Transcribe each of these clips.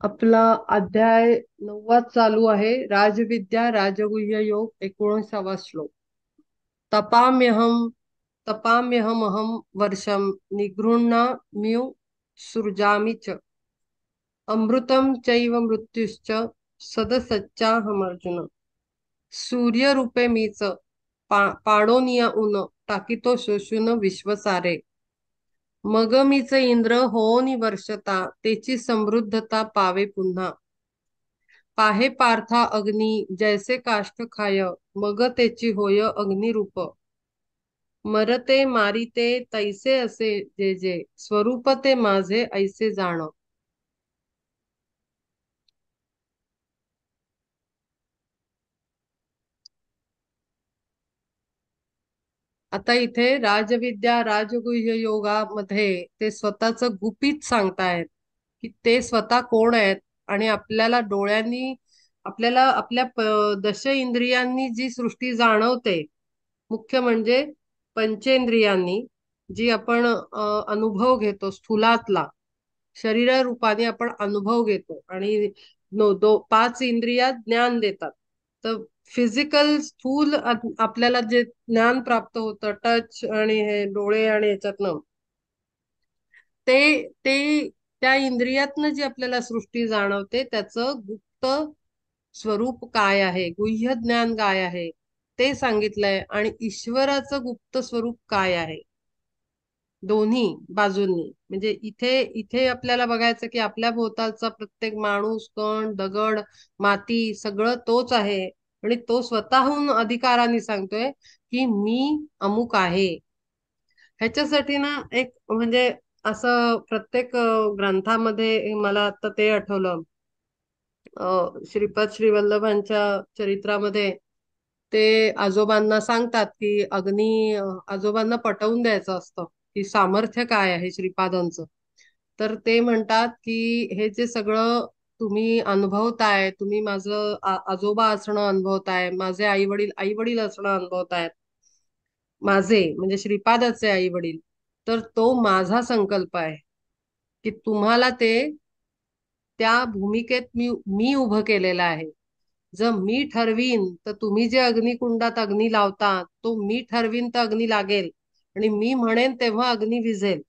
आपला अध्याय 9 चालू आहे. राजविद्या राजगुह्य योग 19वा श्लोक. तपाम्यहम तपाम्यहमहम वर्षम निगृह्णाम्यु सृजामि च अमृतं चैव मृत्युश्च सदसच्चाहमर्जुन. सूर्यरूपे मीच पाडोनिया ऊन टाकीतो शोषून विश्वसारे. मग मीच इंद्र होऊनी वर्षता तेची समृद्धता पावे पुन्हा. पाहे पार्था अग्नी जैसे काष्ठ खाय मग तेची होय अग्निरूप. मरते मारिते तैसे असे जे जे स्वरूप ते माझे ऐसे जाण. आता इथे राजविद्या राजगुह्य योगामध्ये ते स्वतःच गुपित सांगतायत की ते स्वतः कोण आहेत. आणि आपल्याला डोळ्यांनी आपल्याला आपल्या दश इंद्रियांनी जी सृष्टी जाणवते, मुख्य म्हणजे पंचेंद्रियांनी जी आपण अनुभव घेतो स्थूलातला, शरीर रूपाने आपण अनुभव घेतो आणि पाच इंद्रिया ज्ञान देतात. तर फिजिकल स्थूल आपल्याला जे ज्ञान प्राप्त होतं टच आणि हे डोळे आणि याच्यातनं, ते ते त्या इंद्रियातनं जी आपल्याला सृष्टी जाणवते त्याचं गुप्त स्वरूप काय आहे, गुह्य ज्ञान काय आहे ते सांगितलंय. आणि ईश्वराचं गुप्त स्वरूप काय आहे, दोन्ही बाजूंनी. म्हणजे इथे इथे आपल्याला बघायचं की आपल्या भोवतालचा प्रत्येक माणूस, कण, दगड, माती सगळं तोच आहे. आणि तो स्वतःहून अधिकाराने सांगतोय की मी अमुक आहे. ह्याच्यासाठी ना एक म्हणजे असं प्रत्येक ग्रंथामध्ये मला आता ते आठवलं. श्रीपाद श्रीवल्लभांच्या चरित्रामध्ये ते आजोबांना सांगतात की आजोबांना पटवून द्यायचं असतं की सामर्थ्य काय आहे श्रीपादांचं. तर ते म्हणतात की हे जे सगळं तुम्ही अनुभवताय, तुम्ही माझं आजोबा असणं अनुभवताय, माझे आई वडील असणं अनुभवताय, माझे म्हणजे श्रीपादाचे आई वडील, तर तो माझा संकल्प आहे की तुम्हाला ते त्या भूमिकेत मी उभं केलेलं आहे. जर मी ठरवीन तर तुम्ही जे अग्निकुंडात अग्नी लावता तो मी ठरवीन तर अग्नी लागेल, आणि मी म्हणेन तेव्हा अग्नी विझेल.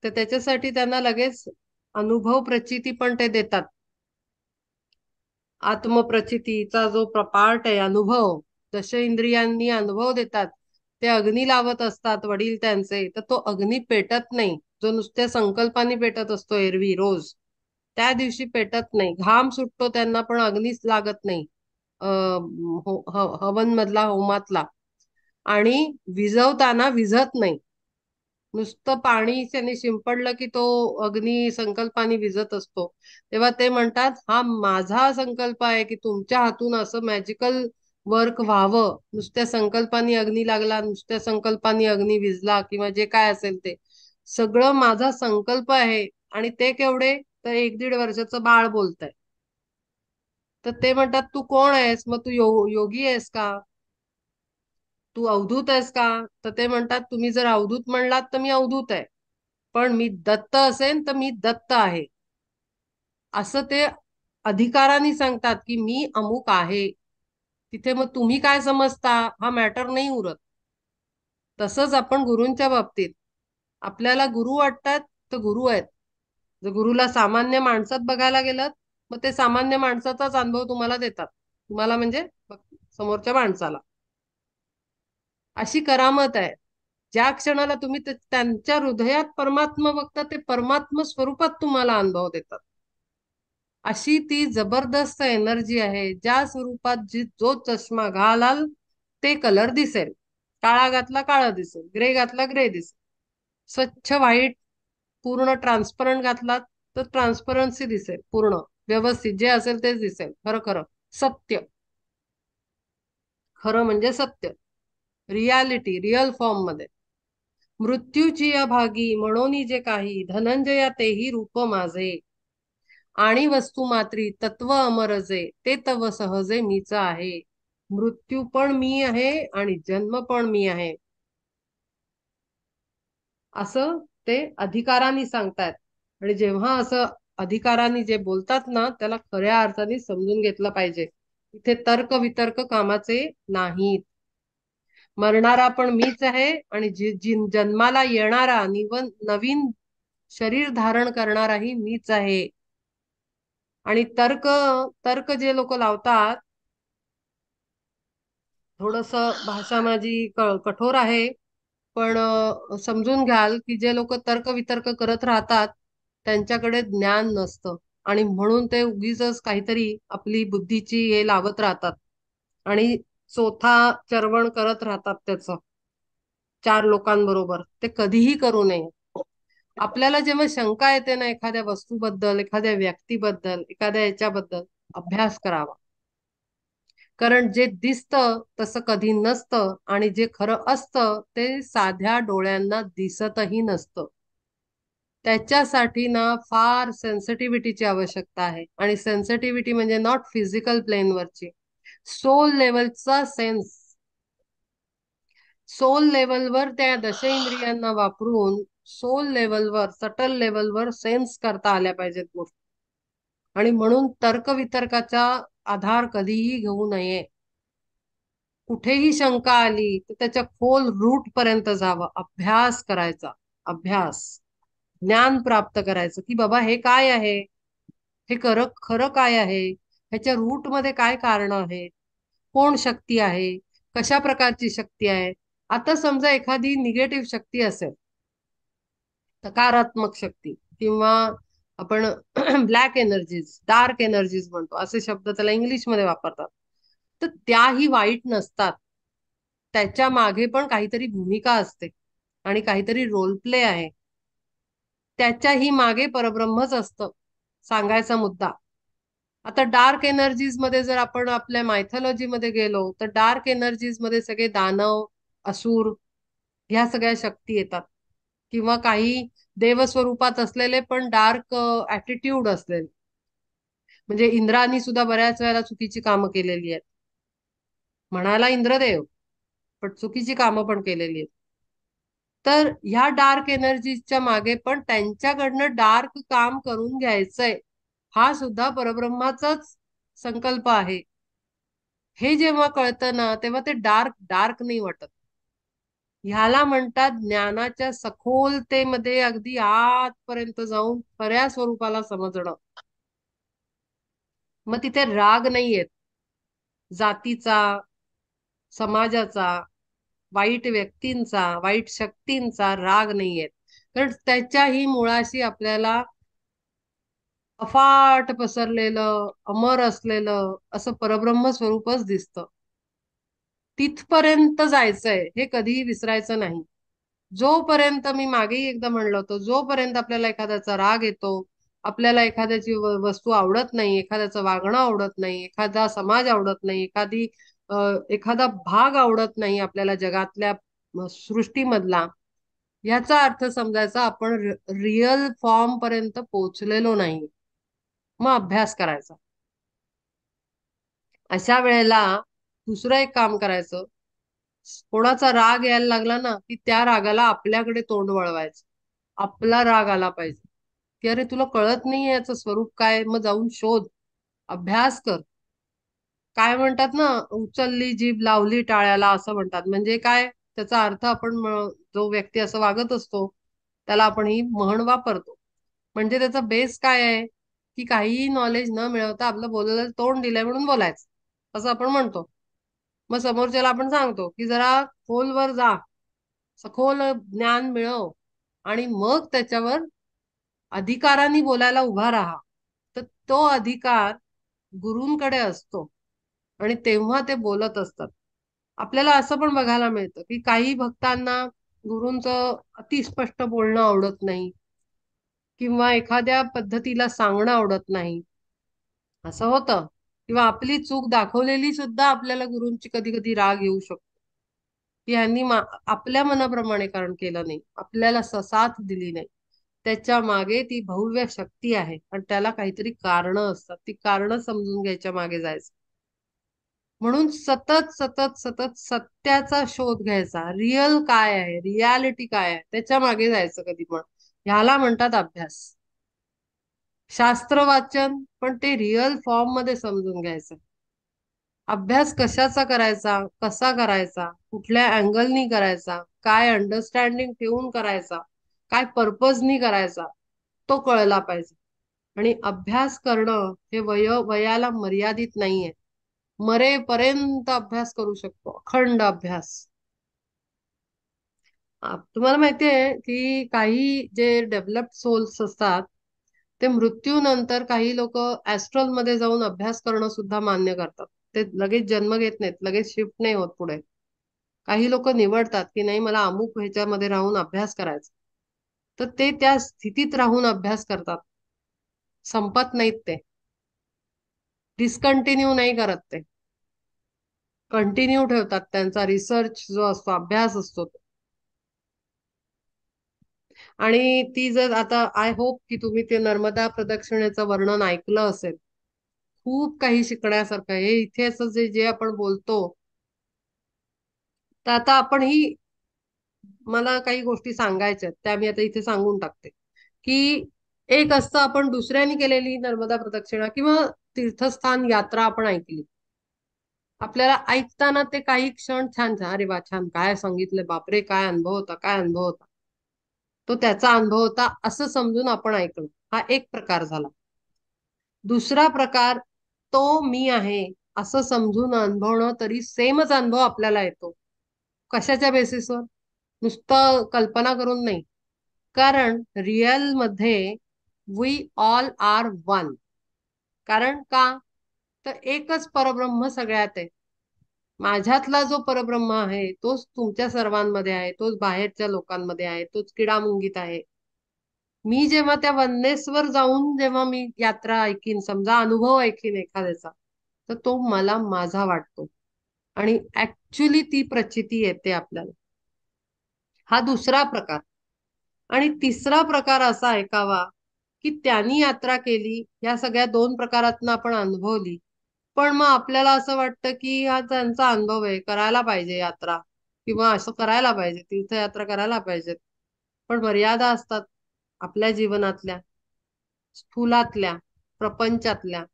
तर त्याच्यासाठी त्यांना लगेच अनुभव प्रचिती पण ते देतात. आत्मप्रचितीचा जो पार्ट आहे अनुभव, दश इंद्रियांनी अनुभव देतात. ते अग्नी लावत असतात वडील त्यांचे, तर तो अग्नी पेटत नाही जो नुसत्या संकल्पाने पेटत असतो एरवी रोज. त्या दिवशी पेटत नाही, घाम सुटतो त्यांना पण अग्नीच लागत नाही हवन मधला होमातला. आणि विझवताना विझत नाही, नुसतं पाणी त्याने शिंपडलं की तो अग्नी संकल्पाने विझत असतो. तेव्हा ते म्हणतात हा माझा संकल्प आहे की तुमच्या हातून असं मॅजिकल वर्क व्हावं. नुसत्या संकल्पाने अग्नी लागला, नुसत्या संकल्पाने अग्नी विझला किंवा जे काय असेल ते सगळं माझा संकल्प आहे. आणि ते केवढे, तर 1-1.5 वर्षाचं बाळ बोलतंय. तर ते म्हणतात तू कोण आहेस, मग तू योगी आहेस का, तू अवधूत आहेस का. तर ते म्हणतात तुम्ही जर अवधूत म्हणलात तर मी अवधूत आहे, पण मी दत्त असेन तर मी दत्त आहे. असं ते अधिकाराने सांगतात की मी अमुक आहे. तिथे मग तुम्ही काय समजता हा मॅटर नाही उरत. तसंच आपण गुरूंच्या बाबतीत आपल्याला गुरु वाटतात तर गुरु आहेत. जर गुरुला सामान्य माणसात बघायला गेलं मग ते सामान्य माणसाचाच अनुभव तुम्हाला देतात, तुम्हाला म्हणजे समोरच्या माणसाला. अशी करामत आहे. ज्या क्षणाला तुम्ही त्यांच्या हृदयात परमात्मा बघता ते परमात्मा स्वरूपात तुम्हाला अनुभव देतात. अशी ती जबरदस्त एनर्जी आहे. ज्या स्वरूपात जो चष्मा घालाल ते कलर दिसेल. काळा घातला काळा दिसेल, ग्रे घातला ग्रे दिसेल, स्वच्छ व्हाईट पूर्ण ट्रान्सपरंट घातला तर ट्रान्सपरन्सी दिसेल, पूर्ण व्यवस्थित जे असेल तेच दिसेल. खरं खरं सत्य, खरं म्हणजे सत्य, रियालिटी रिअल फॉर्म मध्ये. मृत्यूची अभागी म्हणून जे काही धनंजया तेही रूप माझे. आणि वस्तू मात्री तत्व अमरजे ते तव सहजे मीच आहे. मृत्यू पण मी आहे आणि जन्म पण मी आहे, असं ते अधिकाराने सांगतायत. आणि जेव्हा असं अधिकाराने जे बोलतात ना त्याला खऱ्या अर्थाने समजून घेतलं पाहिजे. इथे तर्क वितर्क कामाचे नाहीत. मरणारा पण मीच आहे आणि जन्माला येणारा नवीन शरीर धारण करणाराही मीच आहे. आणि तर्क तर्क जे लोक लावतात, थोडस भाषा माझी कठोर आहे, पण समजून घ्याल की जे लोक तर्क वितर्क करत राहतात त्यांच्याकडे ज्ञान नसतं आणि म्हणून ते उगीचच काहीतरी आपली बुद्धीची हे लावत राहतात आणि चोथा चरवण करत राहतात त्याचं चार लोकांबरोबर. ते कधीही करू नये. आपल्याला जेव्हा शंका येते ना एखाद्या वस्तूबद्दल, एखाद्या व्यक्तीबद्दल, एखाद्या याच्याबद्दल, अभ्यास करावा. कारण जे दिसतं तसं कधी नसतं आणि जे खरं असतं ते साध्या डोळ्यांना दिसतही नसतं. त्याच्यासाठी ना फार सेन्सिटिव्हिटीची आवश्यकता आहे आणि सेन्सिटिव्हिटी म्हणजे नॉट फिजिकल प्लेनवरची, सोल लेवलचा सेन्स. सोल लेवलवर त्या दशेंद्रियांना वापरून सोल लेवलवर, सटल लेवलवर सेन्स करता आल्या पाहिजेत गोष्टी. आणि म्हणून तर्कवितर्काचा आधार कधीही घेऊ नये. कुठेही शंका आली तर त्याच्या खोल रूट पर्यंत जावं, अभ्यास करायचा. अभ्यास, ज्ञान प्राप्त करायचं की बाबा हे काय आहे, हे खरं खरं काय आहे, ह्याच्या रूट मध्ये काय कारण आहे, कोण शक्ती आहे, कशा प्रकारची शक्ती आहे. आता समजा एखादी निगेटिव्ह शक्ती असेल, सकारात्मक शक्ती, किंवा आपण ब्लॅक एनर्जीज, डार्क एनर्जीज म्हणतो, असे शब्द त्याला इंग्लिशमध्ये वापरतात. तर त्याही वाईट नसतात. त्याच्या मागे पण काहीतरी भूमिका असते आणि काहीतरी रोल प्ले आहे. त्याच्याही मागे परब्रह्मच असतं, सांगायचा मुद्दा. आता डार्क एनर्जीज मध्ये जर आपण आपल्या मायथॉलॉजी मध्ये गेलो तर डार्क एनर्जीज मध्ये सगळे दानव, असुर, ह्या सगळ्या शक्ती येतात. किंवा काही देवस्वरूपात असलेले पण डार्क ऍटिट्यूड असलेले. म्हणजे इंद्रानी सुद्धा बऱ्याच वेळेला चुकीची कामं केलेली आहेत. म्हणायला इंद्रदेव, पण चुकीची कामं पण केलेली आहेत. तर ह्या डार्क एनर्जीच्या मागे पण त्यांच्याकडनं डार्क काम करून घ्यायचंय, हा सुद्धा परब्रह्माचाच संकल्प आहे. हे जेव्हा कळतं ना तेव्हा ते डार्क डार्क नाही वाटत. ह्याला म्हणतात ज्ञानाच्या सखोलतेमध्ये अगदी आतपर्यंत जाऊन खऱ्या स्वरूपाला समजणं. मग तिथे राग नाहीयेत, जातीचा, समाजाचा, वाईट व्यक्तींचा, वाईट शक्तींचा राग नाहीयेत. कारण त्याच्याही मुळाशी आपल्याला अफाट पसरलेलं, अमर असलेलं असं परब्रह्म स्वरूपच दिसतं. तिथपर्यंत जायचंय, हे कधीही विसरायचं नाही. जोपर्यंत, मी मागेही एकदा म्हणलं होतं, जोपर्यंत आपल्याला एखाद्याचा राग येतो, आपल्याला एखाद्याची वस्तू आवडत नाही, एखाद्याचं वागणं आवडत नाही, एखादा समाज आवडत नाही, एखादा भाग आवडत नाही आपल्याला जगातल्या सृष्टीमधला, याचा अर्थ समजायचा आपण रिअल फॉर्म पर्यंत पोहोचलेलो नाही. मग अभ्यास करायचा. अशा वेळेला दुसरं एक काम करायचं, कोणाचा राग यायला लागला ना की त्या रागाला आपल्याकडे तोंड वळवायचं. आपला राग आला पाहिजे की अरे तुला कळत नाही याचं स्वरूप काय, मग जाऊन शोध, अभ्यास कर. काय म्हणतात ना, उचलली जीभ लावली टाळ्याला, असं म्हणतात. म्हणजे काय त्याचा अर्थ, आपण जो व्यक्ती असं वागत असतो त्याला आपण ही म्हण वापरतो. म्हणजे त्याचा बेस काय आहे की काहीही नॉलेज न मिळवता आपलं बोलायला तोंड दिलंय म्हणून बोलायचं, असं आपण म्हणतो. मग समोरच्याला आपण सांगतो की जरा खोलवर जा, सखोल ज्ञान मिळव आणि मग त्याच्यावर अधिकाराने बोलायला उभा राहा. तर तो अधिकार गुरूंकडे असतो आणि तेव्हा ते बोलत असतात. आपल्याला असं पण बघायला मिळतं की काही भक्तांना गुरूंचं अतिस्पष्ट बोलणं आवडत नाही किंवा एखाद्या पद्धतीला सांगणं आवडत नाही, असं होतं. किंवा आपली चूक दाखवलेली सुद्धा आपल्याला गुरूंची कधी कधी राग येऊ शकतो की ह्यांनी आपल्या मनाप्रमाणे कारण केलं नाही, आपल्याला साथ दिली नाही. त्याच्या मागे ती भव्य शक्ती आहे आणि त्याला काहीतरी कारणं असतात, ती कारणं समजून घ्यायच्या मागे जायचं. म्हणून सतत सतत सतत सत्याचा शोध घ्यायचा, रिअल काय आहे, रियालिटी काय आहे, त्याच्या मागे जायचं कधी पण. ह्याला म्हणतात अभ्यास. शास्त्र वाचन पण ते रिअल फॉर्म मध्ये समजून घ्यायचं. अभ्यास कशाचा करायचा, कसा करायचा, कुठल्या अँगलनी करायचा, काय अंडरस्टँडिंग ठेवून करायचा, काय पर्पजनी करायचा, तो कळला पाहिजे. आणि अभ्यास करणं हे वयाला मर्यादित नाहीये. मरेपर्यंत अभ्यास करू शकतो, अखंड अभ्यास. तुम्हाला माहितीये की काही जे डेव्हलप्ड सोल्स असतात ते मृत्यूनंतर काही लोक ऍस्ट्रल मध्ये जाऊन अभ्यास करणं सुद्धा मान्य करतात. ते लगेच जन्म घेत नाहीत, लगेच शिफ्ट नाही होत पुढे. काही लोक निवडतात की नाही मला अमुक ह्याच्यामध्ये राहून अभ्यास करायचा, तर ते त्या स्थितीत राहून अभ्यास करतात. संपत नाहीत ते, डिस्कंटिन्यू नाही करत ते, कंटिन्यू ठेवतात त्यांचा रिसर्च जो असतो, अभ्यास असतो तो. आणि ती जर आता आय होप की तुम्ही ते नर्मदा प्रदक्षिणेचं वर्णन ऐकलं असेल. खूप काही शिकण्यासारखं आहे इथे. असं जे जे आपण बोलतो, तर आता आपण ही, मला काही गोष्टी सांगायच्या आहेत त्या मी आता इथे सांगून टाकते. की एक असतं आपण दुसऱ्याने केलेली नर्मदा प्रदक्षिणा किंवा तीर्थस्थान यात्रा आपण ऐकली. आपल्याला ऐकताना ते काही क्षण छान छान, अरे वा छान, काय सांगितलं, बापरे काय अनुभव होता, काय अनुभव होता, तो त्याचा अनुभव होता असं समजून आपण ऐकलं. हा एक प्रकार झाला. दुसरा प्रकार, तो मी आहे असं समजून अनुभवणं, तरी सेमच अनुभव आपल्याला येतो. कशाच्या बेसिसवर? नुसतं कल्पना करून नाही. कारण रिअल मध्ये वी ऑल आर वन. कारण का? तर एकच परब्रह्म सगळ्यात आहे. माझ्यातला जो परब्रह्म आहे तोच तुमच्या सर्वांमध्ये आहे, तोच बाहेरच्या लोकांमध्ये आहे, तोच किडामुंगीत आहे. मी जेव्हा त्या वननेसवर जाऊन जेव्हा मी यात्रा ऐकीन, समजा अनुभव ऐकीन एखाद्याचा, तर तो मला माझा वाटतो. आणि ऍक्च्युली ती प्रचिती येते आपल्याला. हा दुसरा प्रकार. आणि तिसरा प्रकार असा ऐकावा की त्यांनी यात्रा केली, या सगळ्या दोन प्रकारातनं आपण अनुभवली, पण मग आपल्याला असं वाटतं की हा त्यांचा अनुभव आहे, करायला पाहिजे यात्रा, किंवा असं करायला पाहिजे, तीर्थयात्रा करायला पाहिजेत. पण मर्यादा असतात आपल्या जीवनातल्या, स्थूलातल्या, प्रपंचातल्या,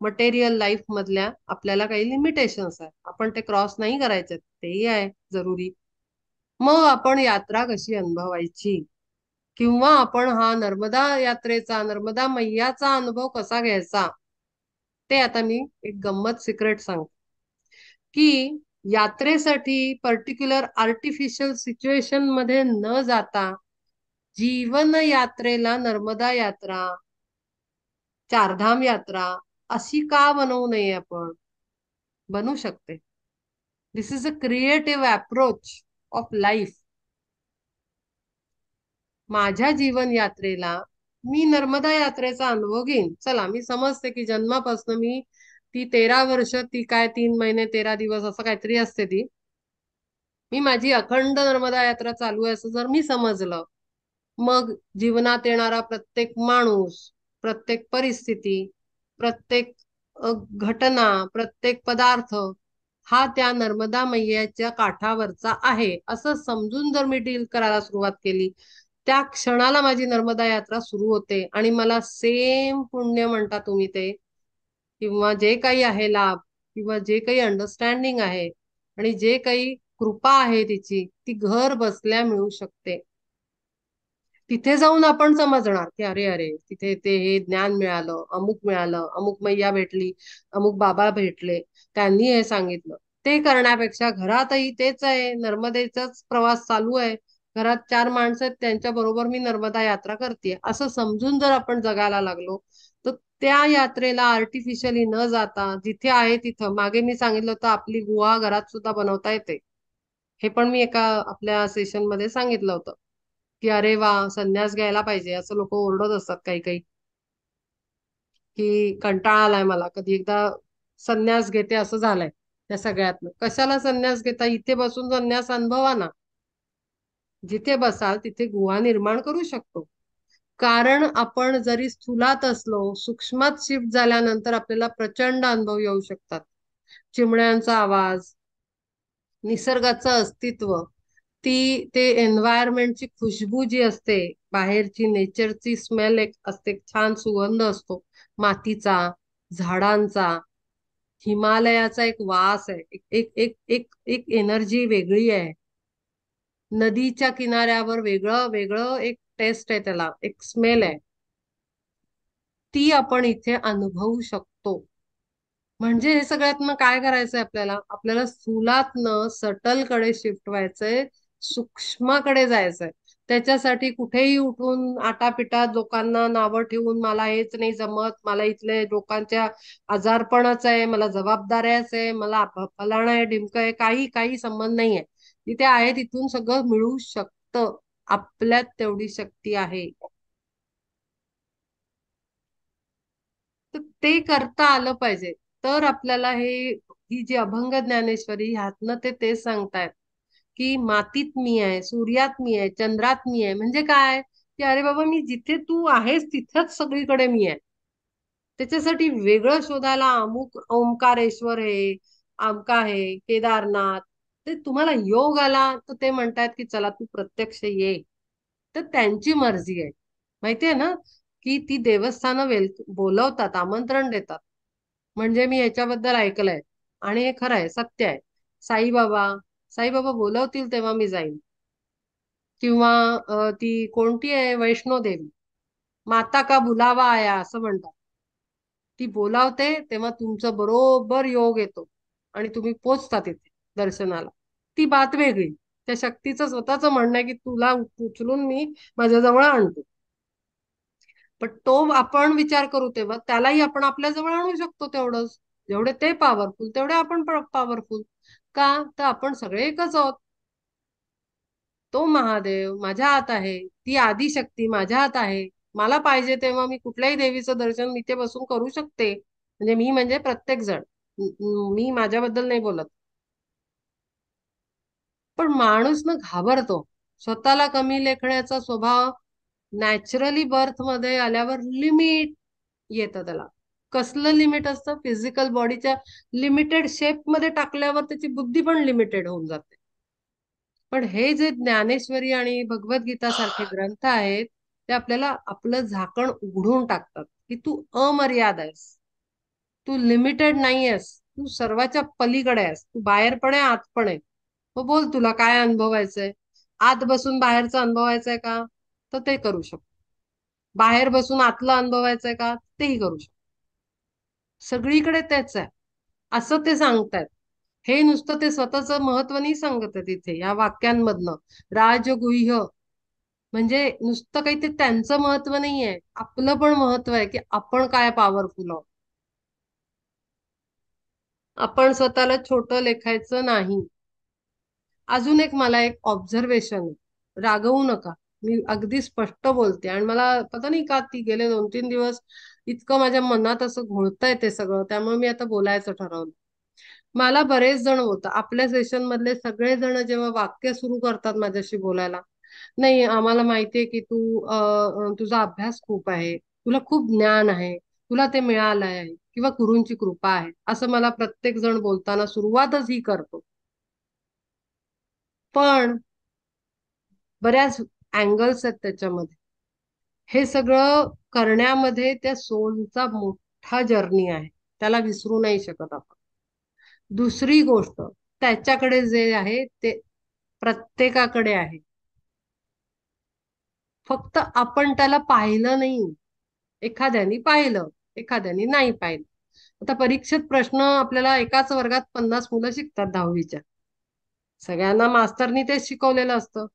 मटेरियल लाईफ मधल्या आपल्याला काही लिमिटेशन्स आहेत. आपण ते क्रॉस नाही करायचे, तेही आहे जरुरी. मग आपण यात्रा कशी अनुभवायची, किंवा आपण हा नर्मदा यात्रेचा, नर्मदा मैयाचा अनुभव कसा घ्यायचा, ते आता मी एक गंमत सिक्रेट सांगते. की यात्रेसाठी पर्टिक्युलर आर्टिफिशियल सिच्युएशन मध्ये न जाता, जीवन यात्रेला नर्मदा यात्रा, चारधाम यात्रा अशी का बनवू नये आपण? बनू शकते. This is a creative approach of life. माझ्या जीवन यात्रेला मी नर्मदा यात्रेचा अनुभव घेईन. चला, मी समजते की जन्मापासून मी ती 13 वर्ष, ती काय 3 महिने 13 दिवस असं काहीतरी असते ती, मी माझी अखंड नर्मदा यात्रा चालू आहे असं जर मी समजलं, मग जीवनात येणारा प्रत्येक माणूस, प्रत्येक परिस्थिती, प्रत्येक घटना, प्रत्येक पदार्थ हा त्या नर्मदा मैयाच्या काठावरचा आहे असं समजून जर मी डील करायला सुरुवात केली, त्या क्षणाला माझी नर्मदा यात्रा सुरू होते. आणि मला सेम पुण्य म्हणता तुम्ही ते, किंवा जे काही आहे लाभ, किंवा जे काही अंडरस्टँडिंग आहे, आणि जे काही कृपा आहे तिची, ती घर बसल्या मिळू शकते. तिथे जाऊन आपण समजणार की अरे अरे, तिथे ते हे ज्ञान मिळालं, अमुक मिळालं, अमुक मैया भेटली, अमुक बाबा भेटले, त्यांनी हे सांगितलं. ते करण्यापेक्षा घरातही तेच आहे, नर्मदेचाच प्रवास चालू आहे, घरात 4 माणसं आहेत, त्यांच्या बरोबर मी नर्मदा यात्रा करते असं समजून जर आपण जगायला लागलो, तर त्या यात्रेला आर्टिफिशियली न जाता जिथे आहे तिथं, मागे मी सांगितलं होतं आपली गुहा घरात सुद्धा बनवता येते. हे पण मी एका आपल्या सेशन मध्ये सांगितलं होतं की अरे वा, संन्यास घ्यायला पाहिजे असं लोक ओरडत असतात काही काही, की कंटाळा आलाय मला, कधी एकदा संन्यास घेते असं झालंय. त्या सगळ्यातनं कशाला संन्यास घेता, इथे बसून संन्यास अनुभवा ना. जिथे बसाल तिथे गुहा निर्माण करू शकतो. कारण आपण जरी स्थूलात असलो, सूक्ष्मात शिफ्ट झाल्यानंतर आपल्याला प्रचंड अनुभव येऊ शकतात. चिमण्यांचा आवाज, निसर्गाचं अस्तित्व, ते एन्व्हायरमेंटची खुशबू जी असते, बाहेरची नेचरची स्मेल एक असते, छान सुगंध असतो मातीचा, झाडांचा, हिमालयाचा एक वास आहे, एक एक एक एक एक एनर्जी वेगळी आहे. नदीच्या किनाऱ्यावर वेगळं वेगळं एक टेस्ट आहे, त्याला एक स्मेल आहे. ती आपण इथे अनुभवू शकतो. म्हणजे हे सगळ्यातनं काय करायचंय आपल्याला, आपल्याला स्थूलातनं सटलकडे शिफ्ट व्हायचंय, सूक्ष्माकडे जायचंय. त्याच्यासाठी कुठेही उठून आटापिटात लोकांना नावं ठेवून मला हेच नाही जमत, मला इथले लोकांच्या आजारपणच आहे, मला जबाबदाऱ्याच आहे, मला फलाणं आहे, ढिमकं आहे, काही काही संबंध नाहीये. तिथे आहे तिथून सगळं मिळू शकतं. आपल्यात तेवढी शक्ती आहे. तर ते करता आलं पाहिजे. तर आपल्याला ही जी अभंग ज्ञानेश्वरी ह्यातनं ते तेच सांगतायत की मातीत मी आहे, सूर्यात मी आहे, चंद्रात मी आहे. म्हणजे काय, की अरे बाबा, मी जिथे तू आहेस तिथंच सगळीकडे मी आहे. त्याच्यासाठी वेगळं शोधायला अमुक ओंकारेश्वर आहे, आमका आहे, केदारनाथ. ते तुम्हाला योग आला तर ते म्हणतायत की चला तू प्रत्यक्ष ये. तर त्यांची मर्जी आहे. माहितीये ना, की ती देवस्थानं बोलवतात, आमंत्रण देतात. म्हणजे मी याच्याबद्दल ऐकलंय आणि हे खरं आहे, सत्य आहे. साईबाबा साईबाबा बोलवतील तेव्हा मी जाईन. किंवा ती कोणती आहे, वैष्णोदेवी, माता का बुलावा आया असं म्हणतात. ती बोलावते तेव्हा तुमचं बरोबर योग येतो आणि तुम्ही पोचता तिथे दर्शनाला. ती बात वेगळी. त्या शक्तीचं स्वतःच म्हणणं आहे की तुला उचलून मी माझ्याजवळ आणतो. पण तो आपण विचार करू तेव्हा त्यालाही आपण आपल्या जवळ आणू शकतो तेवढंच. जेवढे ते पॉवरफुल तेवढे आपण पॉवरफुल. का तर आपण सगळे एकच आहोत. तो महादेव माझ्या हात आहे, ती आदिशक्ती माझ्या हात आहे. मला पाहिजे तेव्हा मी कुठल्याही देवीचं दर्शन इथे बसून करू शकते. म्हणजे मी म्हणजे प्रत्येक जण. मी माझ्याबद्दल नाही बोलत. पण माणूस ना घाबरतो. स्वतःला कमी लेखण्याचा स्वभाव नॅचरली बर्थ मध्ये आल्यावर लिमिट येतं त्याला. कसलं लिमिट असतं, फिजिकल बॉडीच्या लिमिटेड शेप मध्ये टाकल्यावर त्याची बुद्धी पण लिमिटेड होऊन जाते. पण हे जे ज्ञानेश्वरी आणि भगवद्गीता सारखे ग्रंथ आहेत, ते आपल्याला आपलं झाकण उघडून टाकतात की तू अमर्याद आहेस, तू लिमिटेड नाही आहेस, तू सर्वाच्या पलीकडे आहेस, तू बाहेर पण आहे, आत पण आहे. मग बोल, तुला काय अनुभवायचंय? आत बसून बाहेरचा अनुभवायचंय का? तर ते करू शकतो. बाहेर बसून आतलं अनुभवायचंय का? तेही करू शकतो. सगळीकडे तेच आहे असं ते सांगतायत. हे नुसतं ते स्वतःचं महत्व नाही सांगत आहे तिथे या वाक्यांमधनं. राजगुह्य म्हणजे नुसतं काही ते त्यांचं महत्व नाहीये, आपलं पण महत्व आहे की आपण काय पॉवरफुल आहोत. आपण स्वतःला छोटं लेखायचं नाही. अजून एक मला एक ऑब्झर्वेशन आहे, रागवू नका. मी अगदी स्पष्ट बोलते आणि मला पता नाही का ती गेले 2-3 दिवस इतकं माझ्या मनात असं घोळतंय ते सगळं, त्यामुळे मी आता बोलायचं ठरवलं. मला बरेच जण होतं आपल्या सेशन मधले सगळे जण जेव्हा वाक्य सुरू करतात माझ्याशी बोलायला, नाही आम्हाला माहितीये की तुझा अभ्यास खूप आहे, तुला खूप ज्ञान आहे, तुला ते मिळालं आहे किंवा गुरूंची कृपा आहे, असं मला प्रत्येक जण बोलताना सुरुवातच ही करतो. पण बऱ्याच अँगल्स आहेत त्याच्यामध्ये. हे सगळं करण्यामध्ये त्या सोलचा मोठा जर्नी आहे, त्याला विसरू नाही शकत आपण. दुसरी गोष्ट, त्याच्याकडे जे आहे ते प्रत्येकाकडे आहे, फक्त आपण त्याला पाहिलं नाही. एखाद्यानी पाहिलं, एखाद्यानी नाही पाहिलं. आता परीक्षेत प्रश्न आपल्याला एकाच वर्गात 50 मुलं शिकतात 10वीच्या. सगळ्यांना मास्तरनी तेच शिकवलेलं असतं.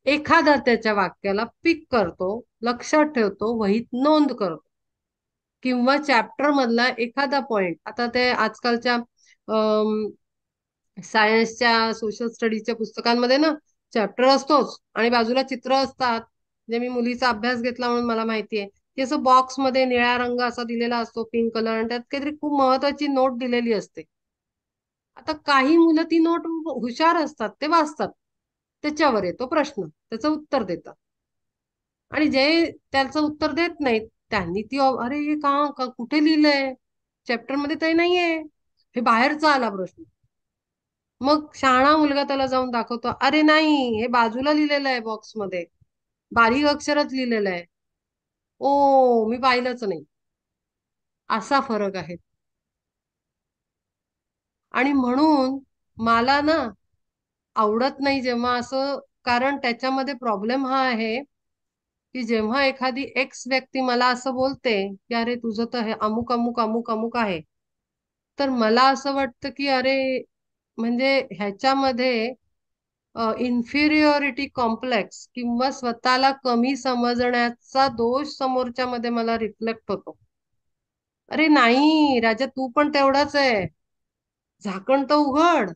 एखादा त्याच्या वाक्याला पिक करतो, लक्षात ठेवतो, वहीत नोंद करतो. किंवा चॅप्टर मधला एखादा पॉइंट, आता ते आजकालच्या सायन्सच्या सोशल स्टडीजच्या पुस्तकांमध्ये ना चॅप्टर असतोच आणि बाजूला चित्र असतात. जे मी मुलीचा अभ्यास घेतला म्हणून मला माहितीये की असं बॉक्स मध्ये निळ्या रंग असा दिलेला असतो, पिंक कलर, आणि त्यात काहीतरी खूप महत्वाची नोट दिलेली असते. आता काही मुलं ती नोट हुशार असतात, ते वाचतात, त्याच्यावर येतो प्रश्न, त्याचं उत्तर देतात. आणि जे त्याचं उत्तर देत नाहीत त्यांनी अरे हे कुठे लिहिलंय, चॅप्टर मध्ये ते नाहीये, हे बाहेरचा आला प्रश्न. मग शहाणा मुलगा त्याला जाऊन दाखवतो, अरे नाही, हे बाजूला लिहिलेलं आहे बॉक्स मध्ये, बारीक अक्षरात लिहिलेलं आहे. ओ, मी पाहिलंच नाही. असा फरक आहे. आणि म्हणून मला ना आवडत नाही जेव्हा असं, कारण त्याच्यामध्ये प्रॉब्लेम हा आहे की जेव्हा एखादी एक्स व्यक्ती मला असं बोलते की अरे तुझं तर हे अमुक अमुक अमुक अमुक आहे, तर मला असं वाटतं की अरे, म्हणजे ह्याच्यामध्ये इन्फिरियरिटी कॉम्प्लेक्स किंवा स्वतःला कमी समजण्याचा दोष समोरच्या मध्ये मला रिफ्लेक्ट होतो. अरे नाही राजा, तू पण तेवढाच आहे. झाकण तर उघड,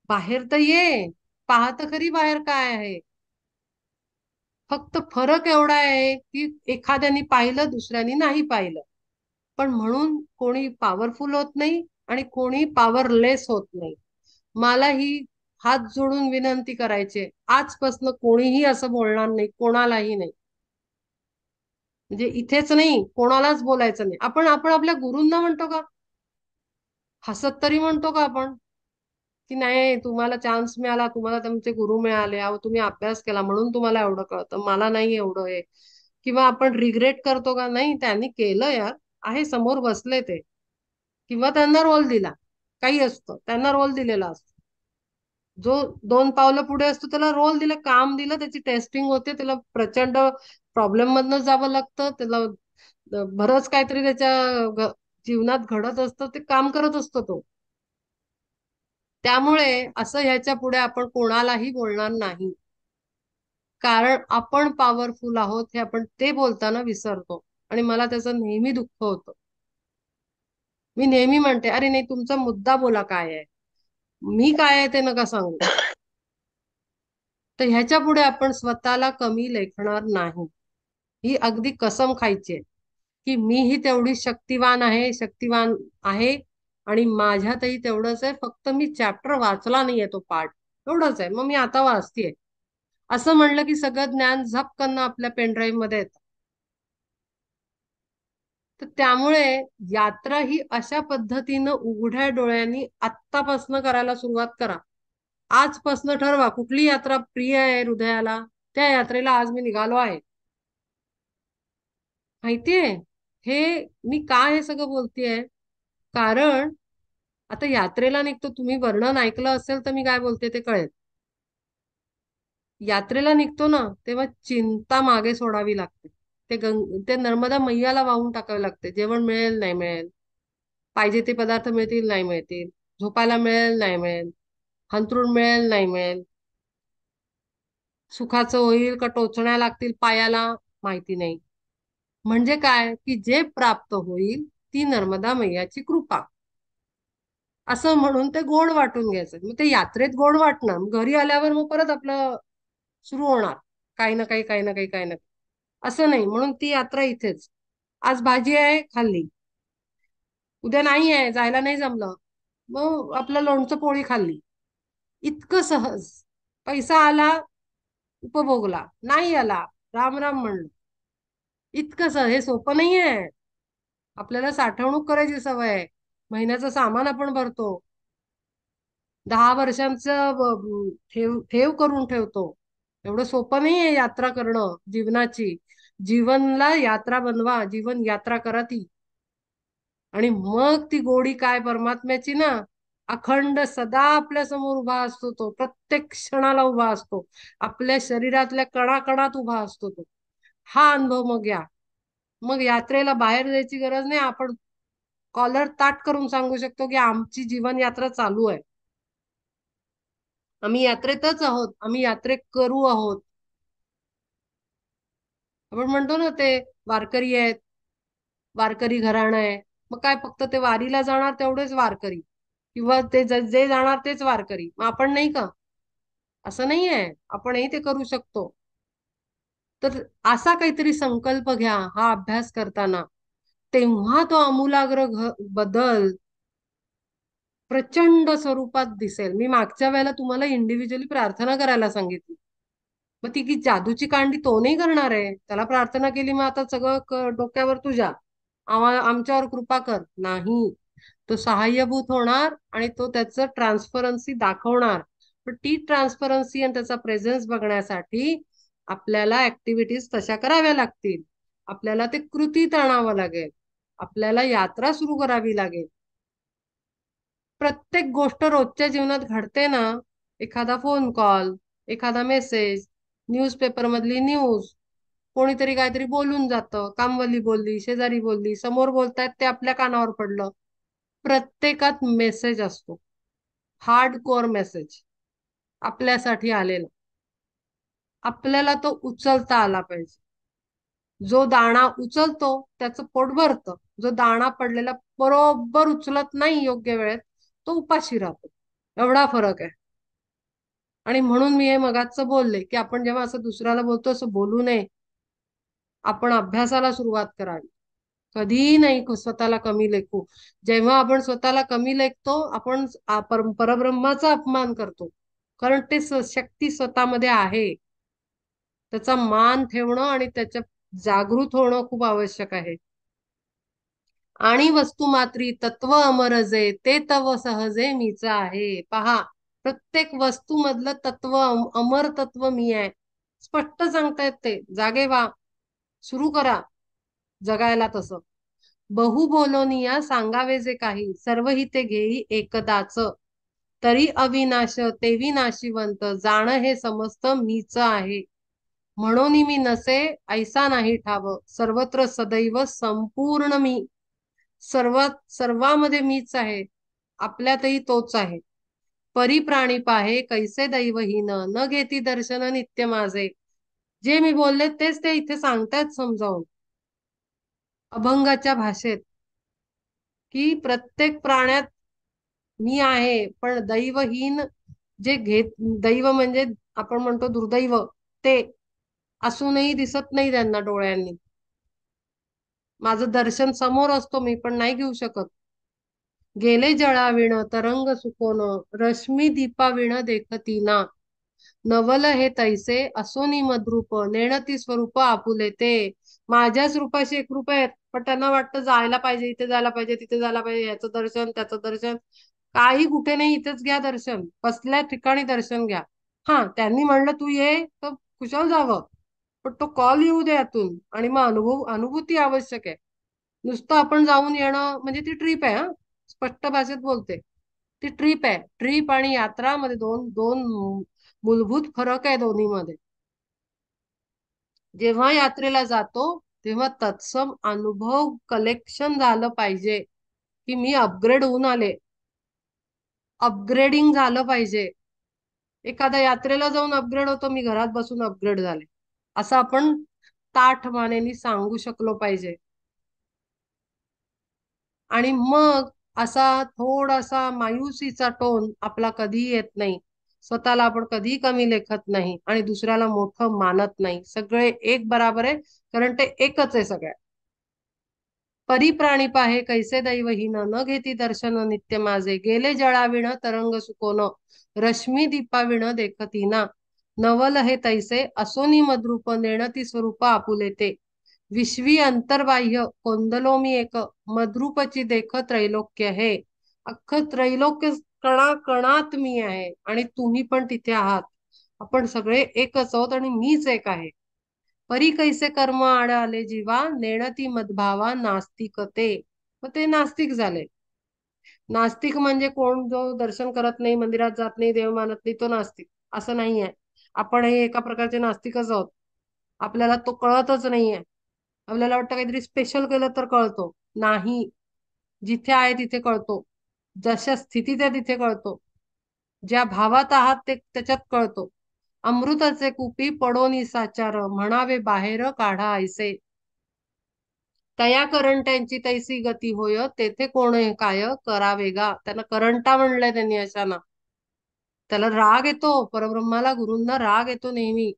बाहेर तर ये, पाहत खरी बाहेर काय आहे. फक्त फरक एवढा आहे की एखाद्याने पाहिलं, दुसऱ्यानी नाही पाहिलं. पण म्हणून कोणी पॉवरफुल होत नाही आणि कोणी पॉवरलेस होत नाही. मला ही हात जोडून विनंती करायची, आजपासून कोणीही असं बोलणार नाही, कोणालाही नाही. म्हणजे इथेच नाही, कोणालाच बोलायचं नाही. आपण आपण आपल्या गुरूंना म्हणतो का? हसत तरी म्हणतो का आपण की नाही, तुम्हाला चान्स मिळाला, तुम्हाला तुमचे गुरु मिळाले, अहो तुम्ही अभ्यास केला म्हणून तुम्हाला एवढं कळतं, मला नाही एवढं आहे. किंवा आपण रिग्रेट करतो का, नाही त्यांनी केलं यार, आहे समोर बसले ते, किंवा त्यांना रोल दिला, काही असतं त्यांना रोल दिलेला असतो. जो 2 पावलं पुढे असतो त्याला रोल दिला, काम दिलं, त्याची टेस्टिंग होते, त्याला प्रचंड प्रॉब्लेम मधनं जावं लागतं, त्याला बरंच काहीतरी त्याच्या जीवनात घडत असतं, ते काम करत असतो तो. त्यामुळे असं ह्याच्या पुढे आपण कोणालाही बोलणार नाही, कारण आपण पॉवरफुल आहोत हे आपण ते बोलताना विसरतो. आणि मला त्याचं नेहमी दुःख होतं. मी नेहमी म्हणते, अरे नाही, तुमचा मुद्दा बोला काय आहे, मी काय आहे ते नका सांगू. तर ह्याच्या पुढे आपण स्वतःला कमी लेखणार नाही. ही अगदी कसम खायची आहे की मीही तेवढी शक्तिवान आहे, शक्तिवान आहे. आणि माझ्यातही तेवढंच आहे, फक्त मी चॅप्टर वाचला नाहीये, तो पार्ट एवढंच आहे, मग मी आता वाचतेय. असं म्हणलं की सगळं ज्ञान झपकन आपल्या पेनड्राईव्ह मध्ये येतं. तर त्यामुळे यात्रा ही अशा पद्धतीनं उघड्या डोळ्यांनी आत्तापासनं करायला सुरुवात करा. आजपासनं ठरवा कुठली यात्रा प्रिय आहे हृदयाला, त्या यात्रेला आज मी निघालो आहे. माहितीये, हे मी का हे सगळं बोलतेय, कारण आता यात्रेला निघतो, तुम्ही वर्णन ऐकलं असेल तर मी काय बोलते ते कळेल. यात्रेला निघतो ना तेव्हा चिंता मागे सोडावी लागते. ते नर्मदा मैयाला वाहून टाकावे लागते. जेवण मिळेल नाही मिळेल, पाहिजे ते पदार्थ मिळतील नाही मिळतील, झोपायला मिळेल नाही मिळेल, अंथरूण मिळेल नाही मिळेल, सुखाचं होईल का टोचण्या लागतील पायाला, माहिती नाही. म्हणजे काय की जे प्राप्त होईल ती नर्मदा मैयाची कृपा, असं म्हणून ते गोड वाटून घ्यायचं. मग ते यात्रेत गोड वाटणार, मग घरी आल्यावर मग परत आपलं सुरू होणार, काही ना काही काही ना काही काही ना काही. असं नाही, म्हणून ती यात्रा इथेच. आज भाजी आहे खाल्ली, उद्या नाही आहे, जायला नाही जमलं, मग आपलं लोणचं पोळी खाल्ली. इतकं सहज. पैसा आला, उपभोगला, नाही आला, राम राम म्हणलं. इतकं सहज, हे सोपं नाहीये. आपल्याला साठवणूक करायची सवय आहे, महिन्याचं सामान आपण भरतो, 10 वर्षांचं ठेव ठेव करून ठेवतो. एवढं सोपं नाहीये यात्रा करणं जीवनाची. जीवनला यात्रा बनवा, जीवन यात्रा करा ती. आणि मग ती गोडी काय परमात्म्याची ना, अखंड सदा आपल्या समोर उभा असतो, तो प्रत्येक क्षणाला उभा असतो, आपल्या शरीरातल्या कणाकणात उभा असतो तो. हा अनुभव मग या. मग यात्रेला बाहेर जायची गरज नाही, आपण कॉलर ताट करून सांगू शकतो की आमची जीवन यात्रा चालू आहे, आम्ही यात्रेतच आहोत, आम्ही यात्रे करू आहोत. आपण म्हणतो ना ते वारकरी आहेत, वारकरी घराणं आहे. मग काय फक्त ते वारीला जाणार तेवढेच वारकरी, किंवा ते जे जाणार तेच वारकरी, मग आपण नाही का? असं नाही आहे, आपणही ते करू शकतो. तर असा काहीतरी संकल्प घ्या हा अभ्यास करताना, तेव्हा तो आमूलाग्र बदल प्रचंड स्वरूपात दिसेल. मी मागच्या वेळेला तुम्हाला इंडिव्हिज्युअली प्रार्थना करायला सांगितली, मग ती की जादूची कांडी तो नाही करणार आहे, त्याला प्रार्थना केली मग आता सगळं डोक्यावर तुझ्या, आम्हावर कृपा कर, नाही. तो सहाय्यभूत होणार आणि तो त्याचं ट्रान्सपरन्सी दाखवणार. पण ती ट्रान्सपरन्सी आणि त्याचा प्रेझेन्स बघण्यासाठी आपल्याला ऍक्टिव्हिटीज तशा कराव्या लागतील. आपल्याला ते कृतीत आणावं लागेल. आपल्याला यात्रा सुरू करावी लागेल. प्रत्येक गोष्ट रोजच्या जीवनात घडते ना, एखादा फोन कॉल, एखादा मेसेज, न्यूजपेपर मधली न्यूज, कोणीतरी काहीतरी बोलून जातं, कामवाली बोलली, शेजारी बोलली, समोर बोलतायत ते आपल्या कानावर पडलं. प्रत्येकात मेसेज असतो, हार्ड कोर मेसेज आपल्यासाठी आलेला. आपल्याला तो उचलता आला पाहिजे. जो दाणा उचलतो त्याचं पोट भरतं. जो दाणा पडलेला बरोबर उचलत नाही योग्य वेळेत, तो उपाशी राहतो. एवढा फरक आहे. आणि म्हणून मी हे मगाच बोलले की आपण जेव्हा असं दुसऱ्याला बोलतो असं बोलू नये. आपण अभ्यासाला सुरुवात करावी. कधीही नाही स्वतःला कमी लेखू. जेव्हा आपण स्वतःला कमी लेखतो आपण परब्रह्माचा अपमान करतो. कारण ते शक्ती स्वतःमध्ये आहे. त्याचा मान ठेवणं आणि त्याच्या जागृत होणं खूप आवश्यक आहे. आणि वस्तुमात्री तत्व अमर जे ते तव सहजे मीच आहे. पहा, प्रत्येक वस्तू मधलं तत्व अमर तत्व मी आहे. स्पष्ट सांगतायत ते. जागे व्हा, सुरू करा जगायला तसं. बहु बोलोनिया सांगावे जे काही, सर्व ही ते घेई एकदाच. तरी अविनाश ते विनाशिवंत, जाण हे समस्त मीच आहे. म्हणून मी नसे ऐसा नाही ठाव, सर्वत्र सदैव संपूर्ण मी. सर्वामध्ये मीच आहे. आपल्यातही तोच आहे. परी प्राणी पाहे कैसे दैवहीन, न घेती दर्शन नित्य माझे. जे मी बोलले तेच ते इथे सांगतायत समजावून अभंगाच्या भाषेत, की प्रत्येक प्राण्यात मी आहे. पण दैवहीन जे घेत, दैव म्हणजे आपण म्हणतो दुर्दैव, ते असूनही दिसत नाही त्यांना डोळ्यांनी. माझं दर्शन समोर असतो मी पण नाही घेऊ शकत. गेले जळाविण तरंग सुकोन, रश्मी दीपाविण देखतीना. नवल हे तैसे असोनी मद्रूप, नेणती स्वरूप आपुले ते. माझ्याच रूपाशी एक रूप आहेत पण त्यांना वाटतं जायला पाहिजे, इथे जायला पाहिजे, तिथे जायला पाहिजे, याचं दर्शन त्याचं दर्शन. काही कुठे नाही, इथेच घ्या दर्शन, बसल्या ठिकाणी दर्शन घ्या. हा, त्यांनी म्हणलं तू ये तर कुशल जावं, पण तो कॉल येऊ दे यातून आणि मग अनुभूती आवश्यक आहे. नुसतं आपण जाऊन येणं म्हणजे ती ट्रिप आहे. हा, स्पष्ट भाषेत बोलते, ती ट्रिप आहे. ट्रिप आणि यात्रा मध्ये दोन दोन मूलभूत फरक आहे दोन्ही मध्ये. जेव्हा यात्रेला जातो तेव्हा तत्सम अनुभव कलेक्शन झालं पाहिजे, की मी अपग्रेड होऊन आले, अपग्रेडिंग झालं पाहिजे. एखाद्या यात्रेला जाऊन अपग्रेड होतो, मी घरात बसून अपग्रेड झाले, असं आपण ताठ मानेनी सांगू शकलो पाहिजे. आणि मग असा थोडासा मायुसीचा टोन आपला कधी येत नाही. स्वतःला आपण कधी कमी लेखत नाही आणि दुसऱ्याला मोठं मानत नाही. सगळे एक बराबर आहे, कारण ते एकच आहे सगळ्या. परी प्राणी पाहे कैसे दैवहीन, न घेती दर्शन नित्य माझे. गेले जळाविण तरंग सुकोन, रश्मी दीपाविण देखतीना. नवल हे तैसे असोनी मद्रूप, नेणती स्वरूप आपुले ते. विश्वी अंतर्बाह्य कोंदलो मी एक, मद्रूपची देख त्रैलोक्य हे. अख्खं त्रैलोक्य कणा कणात मी आहे आणि तुम्ही पण तिथे आहात. आपण सगळे एकच आहोत आणि मीच एक आहे. परी कैसे कर्म आड आले जीवा, नेणती मदभावा नास्तिक ते. मग ते नास्तिक झाले. नास्तिक म्हणजे कोण जो दर्शन करत नाही, मंदिरात जात नाही, देव मानत नाही, तो नास्तिक असं नाही आहे. आपण हे एका प्रकारचे नास्तिकच आहोत. आपल्याला तो कळतच नाहीये. आपल्याला वाटतं काहीतरी स्पेशल केलं तर कळतो. नाही, जिथे आहे तिथे कळतो. जशा स्थितीत आहे तिथे कळतो. ज्या भावात आहात ते त्याच्यात कळतो. अमृताचे कुपी पडोनी साचार, म्हणावे बाहेर काढा ऐसे. तया करंट्यांची तैसी गती होय, तेथे कोण काय करावे गा. त्यांना करंटा म्हणलंय त्यांनी अशाना. त्याला राग येतो, परब्रह्माला गुरूंना राग येतो नेहमी.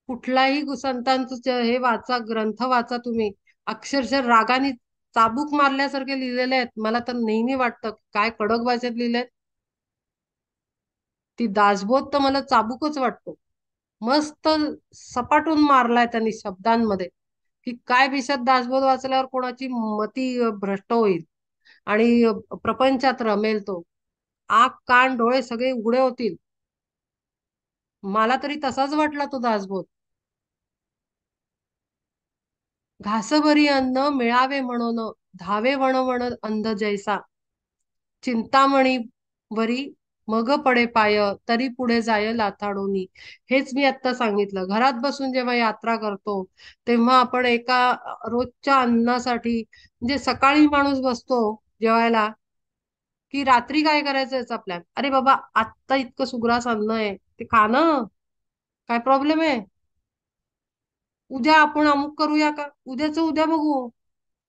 कुठलाही संतांचं हे वाचा, ग्रंथ वाचा तुम्ही, अक्षरशः रागाने चाबूक मारल्यासारखे लिहिलेले आहेत. मला तर नेहमी वाटतं काय कडक भाषेत लिहिलेत. ती दासबोध तर मला चाबूकच वाटतो. मस्त सपाटून मारलाय त्यांनी शब्दांमध्ये. की काय भविष्यात दासबोध वाचल्यावर कोणाची मती भ्रष्ट होईल आणि प्रपंचात रमेल तो, आख कान डोळे सगळे उघडे होतील. मला तरी तसाच वाटला तो दासबोध. घासभरी अन्न मिळावे म्हणून धावे वणवण अंध जैसा, चिंतामणी वरी मग पडे पाय तरी पुढे जाय लाथाडोनी. हेच मी आता सांगितलं. घरात बसून जेव्हा यात्रा करतो तेव्हा आपण एका रोजच्या अन्नासाठी, म्हणजे सकाळी माणूस बसतो जेवायला की रात्री काय करायचं याचा प्लॅन. अरे बाबा, आत्ता इतकं सुग्रास अन्न आहे ते खा ना, काय प्रॉब्लेम आहे. उद्या आपण अमुक करूया का, उद्याच उद्या बघू.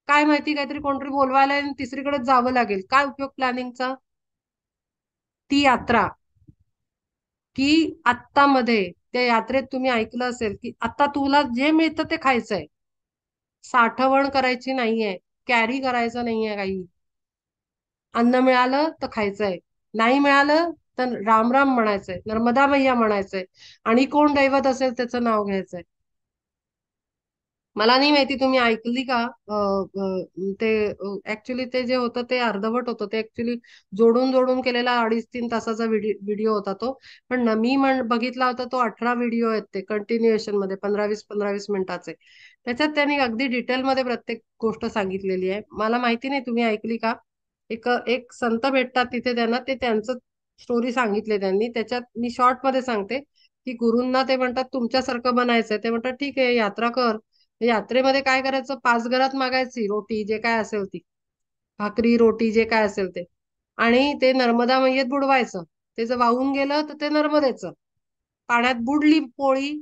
काय माहिती काहीतरी कोणतरी बोलवायला आणि तिसरीकडे जावं लागेल, काय उपयोग प्लॅनिंगचा. ती यात्रा की आत्ता मध्ये त्या यात्रेत तुम्ही ऐकलं असेल की आता तुला जे मिळतं ते खायचंय, साठवण करायची नाहीये, कॅरी करायचं नाहीये काही. अन्न मिळालं तर खायचंय, नाही मिळालं तर राम राम म्हणायचंय, नर्मदा मैया म्हणायचंय, आणि कोण दैवत असेल त्याचं नाव घ्यायचंय. मला नाही माहिती तुम्ही ऐकली का. ते ऍक्च्युली ते जे होतं ते अर्धवट होतं. ते ऍक्च्युली जोडून जोडून केलेला 2.5-3 तासाचा व्हिडिओ होता तो. पण मी बघितला होता तो 18 व्हिडिओ आहेत, ते कंटिन्युएशन मध्ये 15-20 मिनिटाचे. त्याच्यात त्यांनी अगदी डिटेलमध्ये प्रत्येक गोष्ट सांगितलेली आहे. मला माहिती नाही तुम्ही ऐकली का. एक एक संत भेटतात तिथे, त्यांना ते त्यांचं स्टोरी सांगितले त्यांनी. त्याच्यात मी शॉर्ट मध्ये सांगते की गुरूंना ते म्हणतात तुमच्यासारखं बनायचंय. ते म्हणतात ठीक आहे यात्रा कर. यात्रेमध्ये काय करायचं, 5 घरात मागायची रोटी जे काय असेल ती, भाकरी रोटी जे काय असेल ते, आणि ते नर्मदा मैयेत बुडवायचं. ते जर वाहून गेलं तर ते नर्मदेचं. पाण्यात बुडली पोळी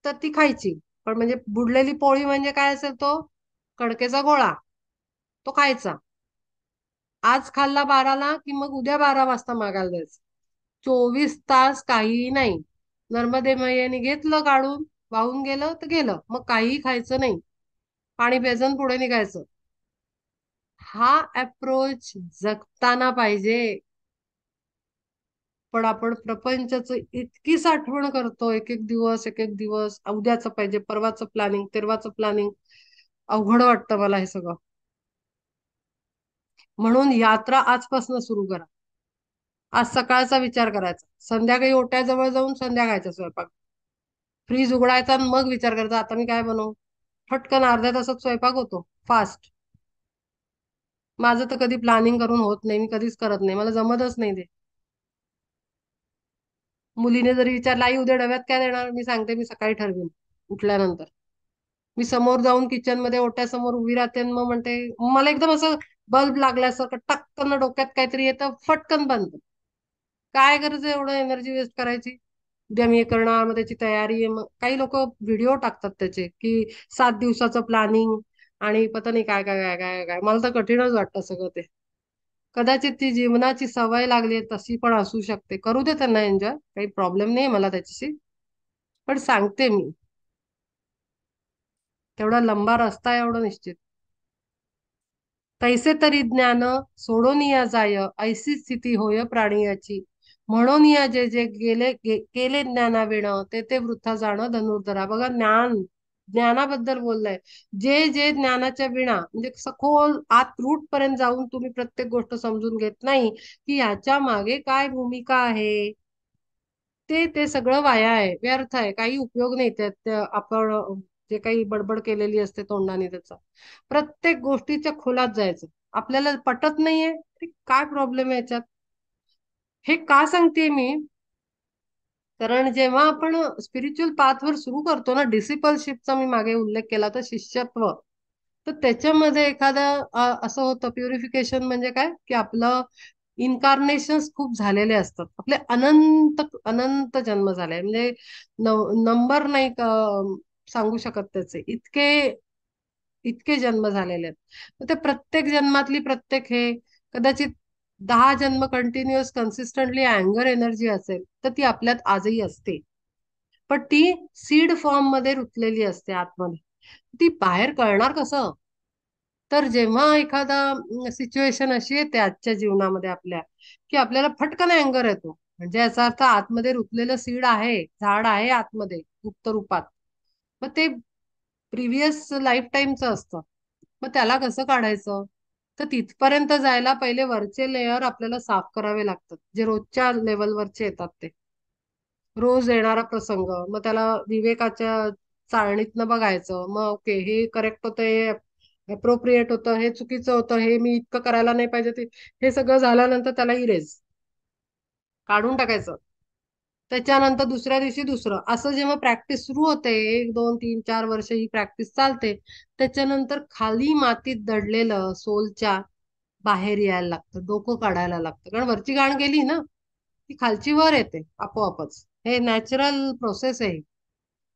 तर ती खायची. पण म्हणजे बुडलेली पोळी म्हणजे काय असेल तो कणकेचा गोळा, तो खायचा. आज खाल्ला 12ला की मग उद्या 12 वाजता मागायला जायचं. 24 तास काहीही नाही. नर्मदे मैयाने घेतलं काढून, वाहून गेलं तर गेलं, मग काहीही खायचं नाही. पाणी प्यायचं पुढे निघायचं. हा अप्रोच जगताना पाहिजे. पण आपण प्रपंचाचं इतकी साठवण करतो, एक एक दिवस एक एक दिवस, उद्याचं पाहिजे, परवाचं प्लॅनिंग, तेरवाचं प्लॅनिंग. अवघड वाटतं मला हे सगळं. म्हणून यात्रा आजपासून सुरू करा. आज सकाळचा विचार करायचा, संध्याकाळी ओट्याजवळ जाऊन संध्याकाळचा स्वयंपाक, फ्रीज उघडायचा आणि मग विचार करायचा आता मी काय बनवू. फटकन अर्ध्या तासात स्वयंपाक होतो, फास्ट. माझं तर कधी प्लॅनिंग करून होत नाही, मी कधीच करत नाही, मला जमतच नाही ते. मुलीने जरी विचारलं आई उद्या डब्यात काय देणार, मी सांगते मी सकाळी ठरवेन उठल्यानंतर. मी समोर जाऊन किचन मध्ये ओट्यासमोर उभी राहते आणि मग म्हणते, मला एकदम असं बल्ब लागल्यासारखं टक्कन डोक्यात काहीतरी येतं, फटकन बंद. काय गरज आहे एवढं एनर्जी वेस्ट करायची. उद्या मी हे करणार, मग त्याची तयारी आहे. मग काही लोक व्हिडिओ टाकतात त्याचे की 7 दिवसाचं प्लॅनिंग आणि पता नाही काय काय काय काय काय. मला तर कठीणच वाटतं सगळं ते. कदाचित ती जीवनाची सवय लागली आहे तशी पण असू शकते. करू दे त्यांना एन्जॉय, काही प्रॉब्लेम नाही मला त्याच्याशी. पण सांगते मी, तेवढा लंबा रस्ता आहे एवढं निश्चित. तैसे तरी ज्ञान सोडून या जाय, ऐसी स्थिती होय प्राणियाची. म्हणून या जे जे केले ज्ञानाविण, ते ते वृथा जाणं धनुर्धरा. बघा ज्ञान, ज्ञानाबद्दल बोललंय. जे जे ज्ञानाच्या विणा, म्हणजे सखोल आत रूट पर्यंत जाऊन तुम्ही प्रत्येक गोष्ट समजून घेत नाही की ह्याच्या मागे काय भूमिका आहे, ते ते सगळं वाया आहे, व्यर्थ आहे, काही उपयोग नाही त्यात. आपण जे काही बडबड केलेली असते तोंडाने त्याचा. प्रत्येक गोष्टीच्या खोलात जायचं. आपल्याला पटत नाहीये ते काय प्रॉब्लेम आहे याच्यात. हे का सांगते मी, कारण जेव्हा आपण स्पिरिच्युअल पाथवर सुरू करतो ना, डिसिपलशिपचा मी मागे उल्लेख केला तर शिष्यत्व, तर त्याच्यामध्ये एखादं असं होतं प्युरिफिकेशन. म्हणजे काय की आपलं इन्कारनेशन्स खूप झालेले असतात, आपले अनंत अनंत जन्म झाले, म्हणजे नंबर नाही सांगू शकत त्याचे, इतके इतके जन्म झालेले आहेत. तर ते प्रत्येक जन्मातली प्रत्येक हे, कदाचित 10 जन्म कंटिन्युअस कन्सिस्टंटली अँगर एनर्जी असेल तर ती आपल्यात आजही असते. पण ती सीड फॉर्म मध्ये रुतलेली असते आतमध्ये. ती बाहेर कळणार कसं. तर जेव्हा एखादा सिच्युएशन अशी येते आजच्या जीवनामध्ये आपल्या, की आपल्याला फटकन अँगर येतो, म्हणजे याचा अर्थ आतमध्ये रुतलेलं सीड आहे, झाड आहे आतमध्ये गुप्त रूपात. मग ते प्रिव्हियस लाईफ टाईमचं असतं. मग त्याला कसं काढायचं? तर तिथपर्यंत जायला पहिले वरचे लेयर आपल्याला साफ करावे लागतात, जे रोजच्या लेवलवरचे येतात ते. रोज येणारा प्रसंग, मग त्याला विवेकाच्या चाळणीतनं बघायचं. मग ओके, हे करेक्ट होतं, हे अप्रोप्रिएट होतं, हे चुकीचं होतं, हे मी इतकं करायला नाही पाहिजे ते. हे सगळं झाल्यानंतर त्याला इरेज काढून टाकायचं. त्याच्यानंतर दुसऱ्या दिवशी दुसरं, असं जेव्हा प्रॅक्टिस सुरू होते, 1 2 3 4 वर्ष ही प्रॅक्टिस चालते, त्याच्यानंतर खाली मातीत दडलेलं सोलच्या बाहेर यायला लागतं, डोकं काढायला लागतं. कारण वरची घाण गेली ना, ती खालची वर येते आपोआपच. हे नॅचरल प्रोसेस आहे.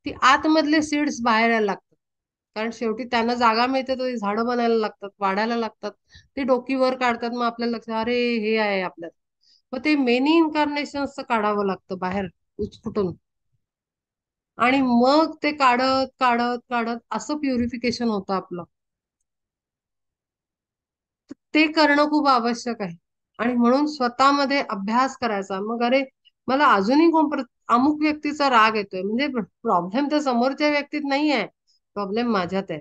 ती आतमधले सीड्स बाहेर यायला लागतात. कारण शेवटी त्यांना जागा मिळते तर झाडं बनायला लागतात, वाढायला लागतात. ते डोकी वर काढतात, मग आपल्याला लक्षात, अरे हे आहे आपल्यात. मग ते मेनी इन्कारनेशन्सचं काढावं लागतं बाहेर उचकुटून. आणि मग ते काढत काढत काढत असं प्युरिफिकेशन होतं आपलं. ते करणं खूप आवश्यक आहे. आणि म्हणून स्वतःमध्ये अभ्यास करायचा. मग अरे, मला अजूनही अमुक व्यक्तीचा राग येतोय, म्हणजे प्रॉब्लेम तर समोरच्या व्यक्तीत नाही आहे, प्रॉब्लेम माझ्यात आहे.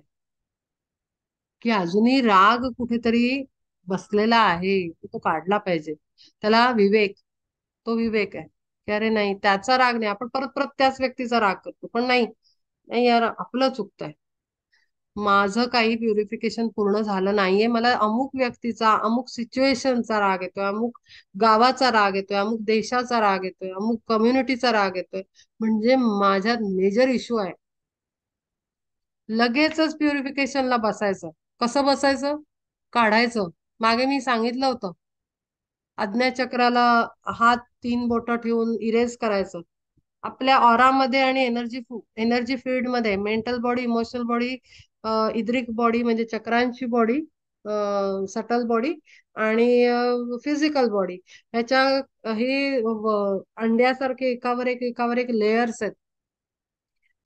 की अजूनही राग कुठेतरी बसलेला आहे, तो काढला पाहिजे. त्याला विवेक, तो विवेक आहे की अरे नाही, त्याचा राग नाही, आपण परत परत त्याच व्यक्तीचा राग करतो. पण नाही, नाही यार, आपलं चुकतंय. माझं काही प्युरिफिकेशन पूर्ण झालं नाहीये, मला अमुक व्यक्तीचा, अमुक सिच्युएशनचा राग येतोय, अमुक गावाचा राग येतोय, अमुक देशाचा राग येतोय, अमुक कम्युनिटीचा राग येतोय. म्हणजे माझ्यात मेजर इश्यू आहे. लगेचच प्युरिफिकेशनला बसायचं. कसं बसायचं? काढायचं. मागे मी सांगितलं होतं, आज्ञाचक्राला हात 3 बोटं ठेवून इरेज करायचं. आपल्या ऑरामध्ये आणि एनर्जी फील्ड मध्ये, mental body, emotional body, etheric body म्हणजे चक्रांची बॉडी, सटल बॉडी, आणि फिजिकल बॉडी, ह्याच्या हे अंड्यासारखे एकावर एक एकावर एक लेयर्स आहेत.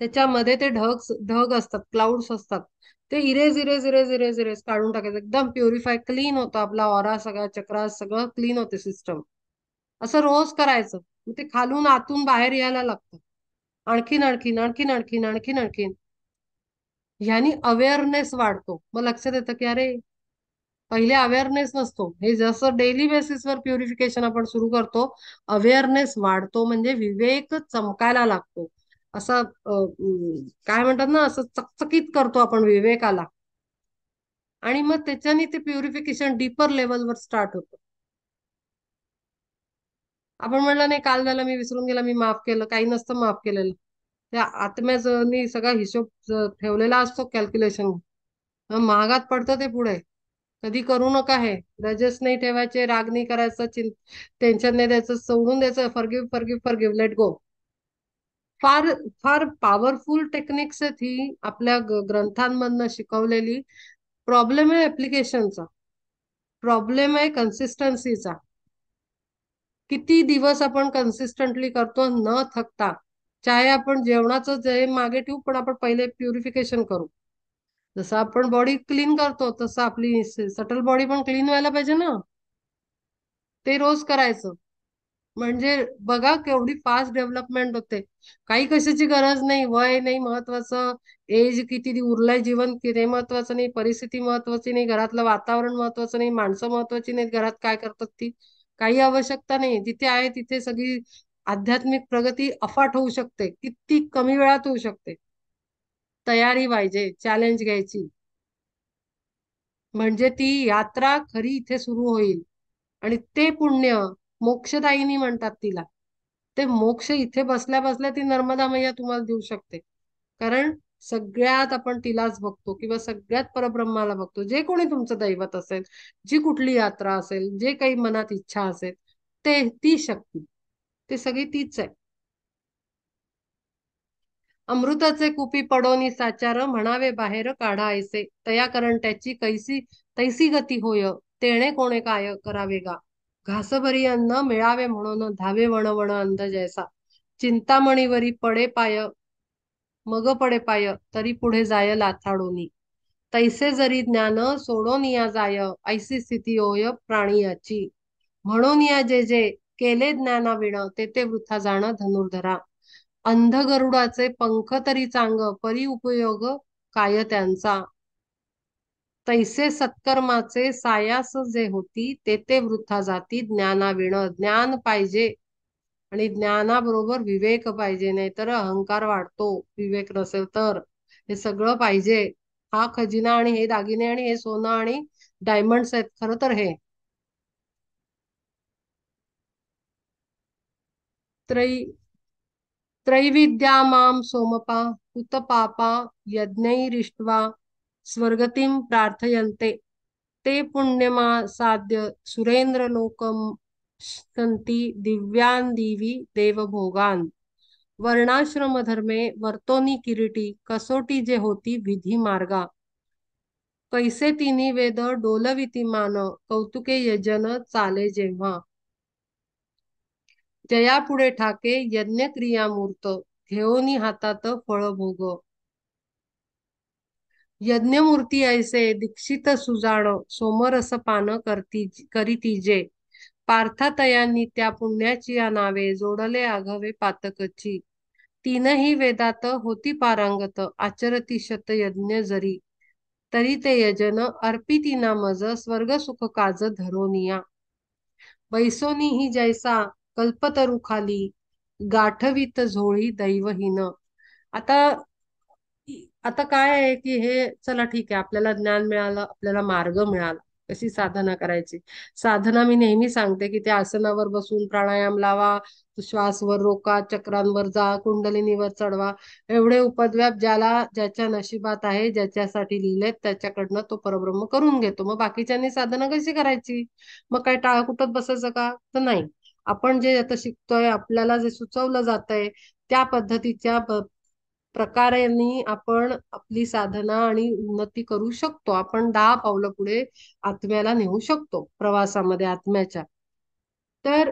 त्याच्यामध्ये ते ढग असतात, क्लाउड्स असतात. ते erase erase erase erase erase काढून टाकायचं. एकदम प्युरिफाय, क्लीन होतं आपला ऑरा, सगळा चक्रा सगळं क्लीन होते सिस्टम. असं रोज करायचं. मग ते खालून आतून बाहेर यायला लागतं. आणखीन आणखीन आणखीन आणखीन आणखीन आणखीन ह्यानी अवेअरनेस वाढतो. मग लक्षात येतं की अरे, पहिले अवेअरनेस नसतो. हे जसं डेली बेसिसवर प्युरिफिकेशन आपण सुरू करतो, अवेअरनेस वाढतो, म्हणजे विवेक चमकायला लागतो. असं काय म्हणतात ना, असं चकचकीत करतो आपण विवेकाला. आणि मग त्याच्याने ते प्युरिफिकेशन डीपर लेवलवर स्टार्ट होतं. आपण म्हणलं नाही, काल झालं, मी विसरून गेला, मी माफ केलं, काही नसतं माफ केलेलं. त्या आत्म्यानी सगळा हिशोब ठेवलेला असतो, कॅल्क्युलेशन. महागात पडतं ते पुढे. कधी करू नका हे. रजस नाही ठेवायचे, राग नाही करायचं, टेन्शन नाही द्यायचं, सोडून द्यायचं. Forgive forgive forgive, let go. फार फार पॉवरफुल टेक्निक्स आहेत ही, आपल्या ग्रंथांमधनं शिकवलेली. प्रॉब्लेम आहे ऍप्लिकेशनचा, प्रॉब्लेम आहे कन्सिस्टन्सीचा. किती दिवस आपण कन्सिस्टंटली करतो न थकता. चाहे आपण जेवणाचं जे मागे ठेवू, पण आपण पहिले प्युरिफिकेशन करू. जसं आपण बॉडी क्लीन करतो, तसं आपली सटल बॉडी पण क्लीन व्हायला पाहिजे ना. ते रोज करायचं. म्हणजे बघा केवढी फास्ट डेव्हलपमेंट होते. काही कशाची गरज नाही, वय नाही महत्वाचं, एज किती उरलंय जीवन किती महत्वाचं नाही, परिस्थिती महत्वाची नाही, घरातलं वातावरण महत्वाचं नाही, माणसं महत्वाची नाहीत, घरात काय करतात ती, काही आवश्यकता नाही. जिथे आहे तिथे सगळी आध्यात्मिक प्रगती अफाट होऊ शकते, किती कमी वेळात होऊ शकते. तयारी पाहिजे, चॅलेंज घ्यायची. म्हणजे ती यात्रा खरी इथे सुरू होईल. आणि ते पुण्य मोक्षदायिनी म्हणतात तिला. ते मोक्ष इथे बसल्या बसल्या ती नर्मदा मैया तुम्हाला देऊ शकते. कारण सगळ्यात आपण तिलाच बघतो, किंवा सगळ्यात परब्रह्माला बघतो. जे कोणी तुमचं दैवत असेल, जी कुठली यात्रा असेल, जे काही मनात इच्छा असेल, ते ती शक्ती, ते सगळी तीच आहे. अमृताचे कुपी पडोनी साचार, म्हणावे बाहेर काढा ऐसे, तया करंट्याची कैसी तैसी गती होय, तेणे कोणे काय करावे गा. घासभरी अन्न मिळावे म्हणून, धावे वण वण अंध जैसा, चिंतामणीवरी पडे पाय, मग पडे पाय, तरी पुढे जाय लाथाडोनी. तैसे जरी ज्ञान सोडून या जाय, ऐसी स्थिती होय प्राणियाची. म्हणून या जे जे केले ज्ञानाविण, ते ते वृथा जाण धनुर्धरा. अंध गरुडाचे पंख तरी चांग, परी उपयोग काय त्यांचा, तैसे सत्कर्माचे सायास जे होती ते ते वृथा जाती ज्ञानाविण. ज्ञान पाहिजे आणि ज्ञानाबरोबर विवेक पाहिजे, नाही तर अहंकार वाढतो विवेक नसेल तर. हे सगळं पाहिजे. हा खजिना आणि हे दागिने आणि हे सोनं आणि डायमंड्स आहेत खरं तर हे. त्रयी त्रैविद्या मां सोमपा उत पापा यज्ञैरिष्ट्वा स्वर्गतीं प्रार्थयन्ते, ते पुण्यमा साध्य सुरेंद्रलोकम सन्ति दिव्यान् दिवी देवभोगान्. वर्णाश्रमधर्मे वर्तोनी किरीटी कसोटी जे होती विधी मार्गा. कैसे तिन्ही वेद डोलविती मान कौतुके यजन चाले जेव्हा. जयापुढे ठाके यज्ञ क्रियामूर्त घेऊनी हातात फळभोग. यज्ञमूर्ती ऐसे दीक्षित सुजाण सोमरस पान करती करीती जे. पार्थातयांनी त्या पुण्याची या नावे जोडले आघवे पातकची. तीनही वेदात होती पारंगत आचरती शतयज्ञ जरी. तरी ते यजन अर्पिती ना मज स्वर्ग सुख काज धरोनिया. बैसोनी ही जैसा कल्पतरू खाली गाठवीत झोळी दैवहीन. आता आता काय आहे की हे चला ठीक आहे, आपल्याला ज्ञान मिळालं, आपल्याला मार्ग मिळाला कशी साधना करायची. साधना मी नेहमी सांगते की त्या आसनावर बसून प्राणायाम लावा, श्वासवर रोका, चक्रांवर जा, कुंडलिनीवर चढवा. एवढे उपद्व्याप ज्याला ज्याच्या नशिबात आहे, ज्याच्यासाठी लिहिलेत त्याच्याकडनं तो परब्रह्म करून घेतो. मग बाकीच्यांनी साधना कशी करायची? मग काय टाळ कुटत बसायचं का? तर नाही. आपण जे आता शिकतोय, आपल्याला जे सुचवलं जातंय त्या पद्धतीच्या प्रकारांनी आपण आपली साधना आणि उन्नती करू शकतो. आपण 10 पावलं पुढे आत्म्याला नेऊ शकतो प्रवासामध्ये आत्म्याच्या. तर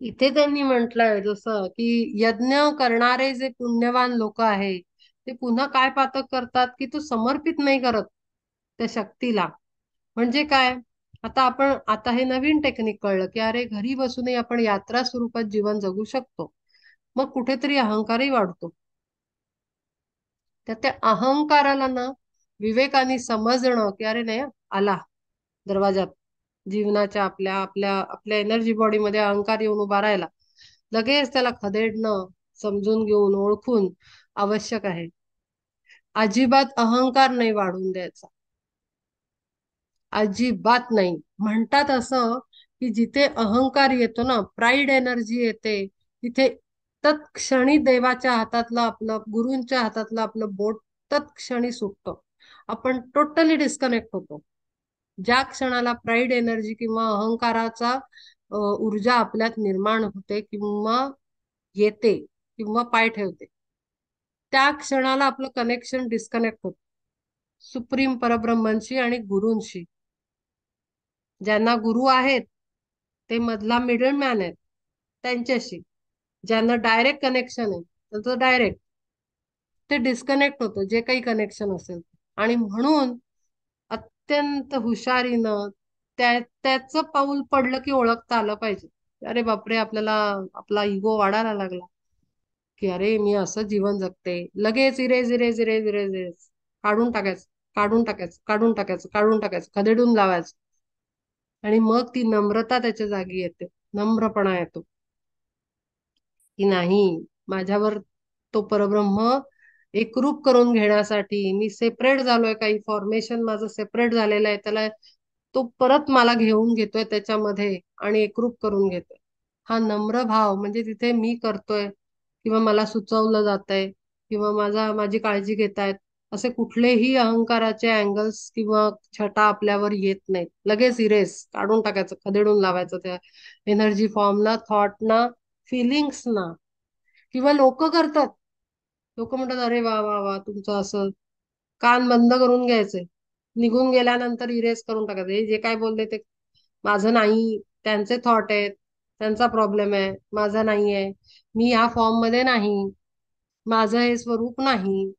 इथे त्यांनी म्हटलंय जसं की यज्ञ करणारे जे पुण्यवान लोक आहे ते पुन्हा काय पातक करतात की तो समर्पित नाही करत त्या शक्तीला. म्हणजे काय, आता हे नवीन टेक्निक कळलं की अरे घरी बसूनही आपण यात्रा स्वरूपात जीवन जगू शकतो. मग कुठेतरी अहंकारही वाढतो. तर त्या अहंकाराला ना विवेकाने समजणं की अरे नाही आला दरवाजात जीवनाच्या आपल्या आपल्या आपल्या एनर्जी बॉडी मध्ये अहंकार येऊन उभा राहिला, लगेच त्याला खदेडणं, समजून घेऊन ओळखून आवश्यक आहे. अजिबात अहंकार नाही वाढून द्यायचा, अजिबात नाही. म्हणतात असं की जिथे अहंकार येतो ना, प्राईड एनर्जी येते, तिथे तत्क्षणी देवाच्या हातातलं आपलं, गुरूंच्या हातातलं आपलं बोट तत्क्षणी सुटतं. आपण टोटली डिस्कनेक्ट होतो. ज्या क्षणाला प्राईड एनर्जी किंवा अहंकाराचा ऊर्जा आपल्यात निर्माण होते किंवा येते किंवा पाय ठेवते, त्या क्षणाला आपलं कनेक्शन डिस्कनेक्ट होतं सुप्रीम परब्रह्मांशी आणि गुरूंशी. ज्यांना गुरु आहेत ते मधला मिडल मॅन आहेत त्यांच्याशी. ज्यांना डायरेक्ट कनेक्शन आहे त्यांचं डायरेक्ट ते डिस्कनेक्ट होतं जे काही कनेक्शन असेल. आणि म्हणून अत्यंत हुशारीनं त्याचं पाऊल पडलं की ओळखता आलं पाहिजे. अरे बापरे, आपल्याला आपला इगो वाढायला लागला की अरे मी असं जीवन जगते, लगेच erase erase erase erase erase काढून टाकायचं, काढून टाकायचं, काढून टाकायचं, काढून टाकायचं, खदेडून लावायचं. आणि मग ती नम्रता त्याच्या जागी येते, नम्रपणा येतो की नाही, माझ्यावर तो परब्रह्म एकरूप करून घेण्यासाठी मी सेपरेट झालोय, काही फॉर्मेशन माझं सेपरेट झालेलं आहे, त्याला तो परत मला घेऊन घेतोय त्याच्यामध्ये आणि एकरूप करून घेतोय. हा नम्र भाव म्हणजे तिथे मी करतोय किंवा मला सुचवलं जातंय किंवा माझी काळजी घेतायत असे कुठलेही अहंकाराचे अँगल्स किंवा छटा आपल्यावर येत नाहीत. लगेच इरेस काढून टाकायचं, खदेडून लावायचं त्या एनर्जी फॉर्मना, थॉटना, फिलिंग्सना. किंवा लोक करतात, लोक म्हणतात अरे वा वा वा तुमचं असं, कान बंद करून घ्यायचे, निघून गेल्यानंतर इरेज करून टाकायचे. हे जे काय बोलले ते माझं नाही, त्यांचे थॉट आहेत, त्यांचा प्रॉब्लेम आहे, माझा नाही आहे. मी ह्या फॉर्म मध्ये नाही, माझं हे स्वरूप नाही,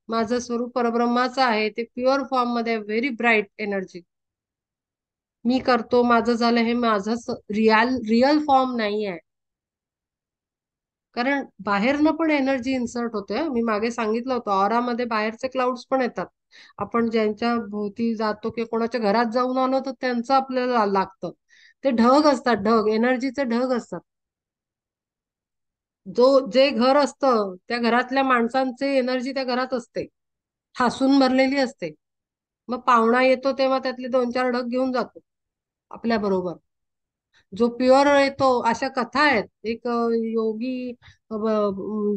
माझं स्वरूप परब्रह्माचं आहे, ते प्युअर फॉर्म मध्ये, व्हेरी ब्राईट एनर्जी. मी करतो, माझं झालं, हे माझं रिअल रिअल फॉर्म नाही आहे. कारण बाहेरनं पण एनर्जी इन्सर्ट होते हं. मी मागे सांगितलं होतं ऑरामध्ये बाहेरचे क्लाउड्स पण येतात. आपण ज्यांच्या भोवती जातो किंवा कोणाच्या घरात जाऊन आलो तर त्यांचं आपल्याला लागतं. ते ढग असतात, ढग एनर्जीचे ढग असतात. जे घर असतं त्या घरातल्या माणसांचे एनर्जी त्या घरात असते, ठासून भरलेली असते. मग पाहुणा येतो तेव्हा त्यातले दोन चार ढग घेऊन जातो आपल्या बरोबर. जो प्युअर येतो, अशा कथा आहेत. एक योगी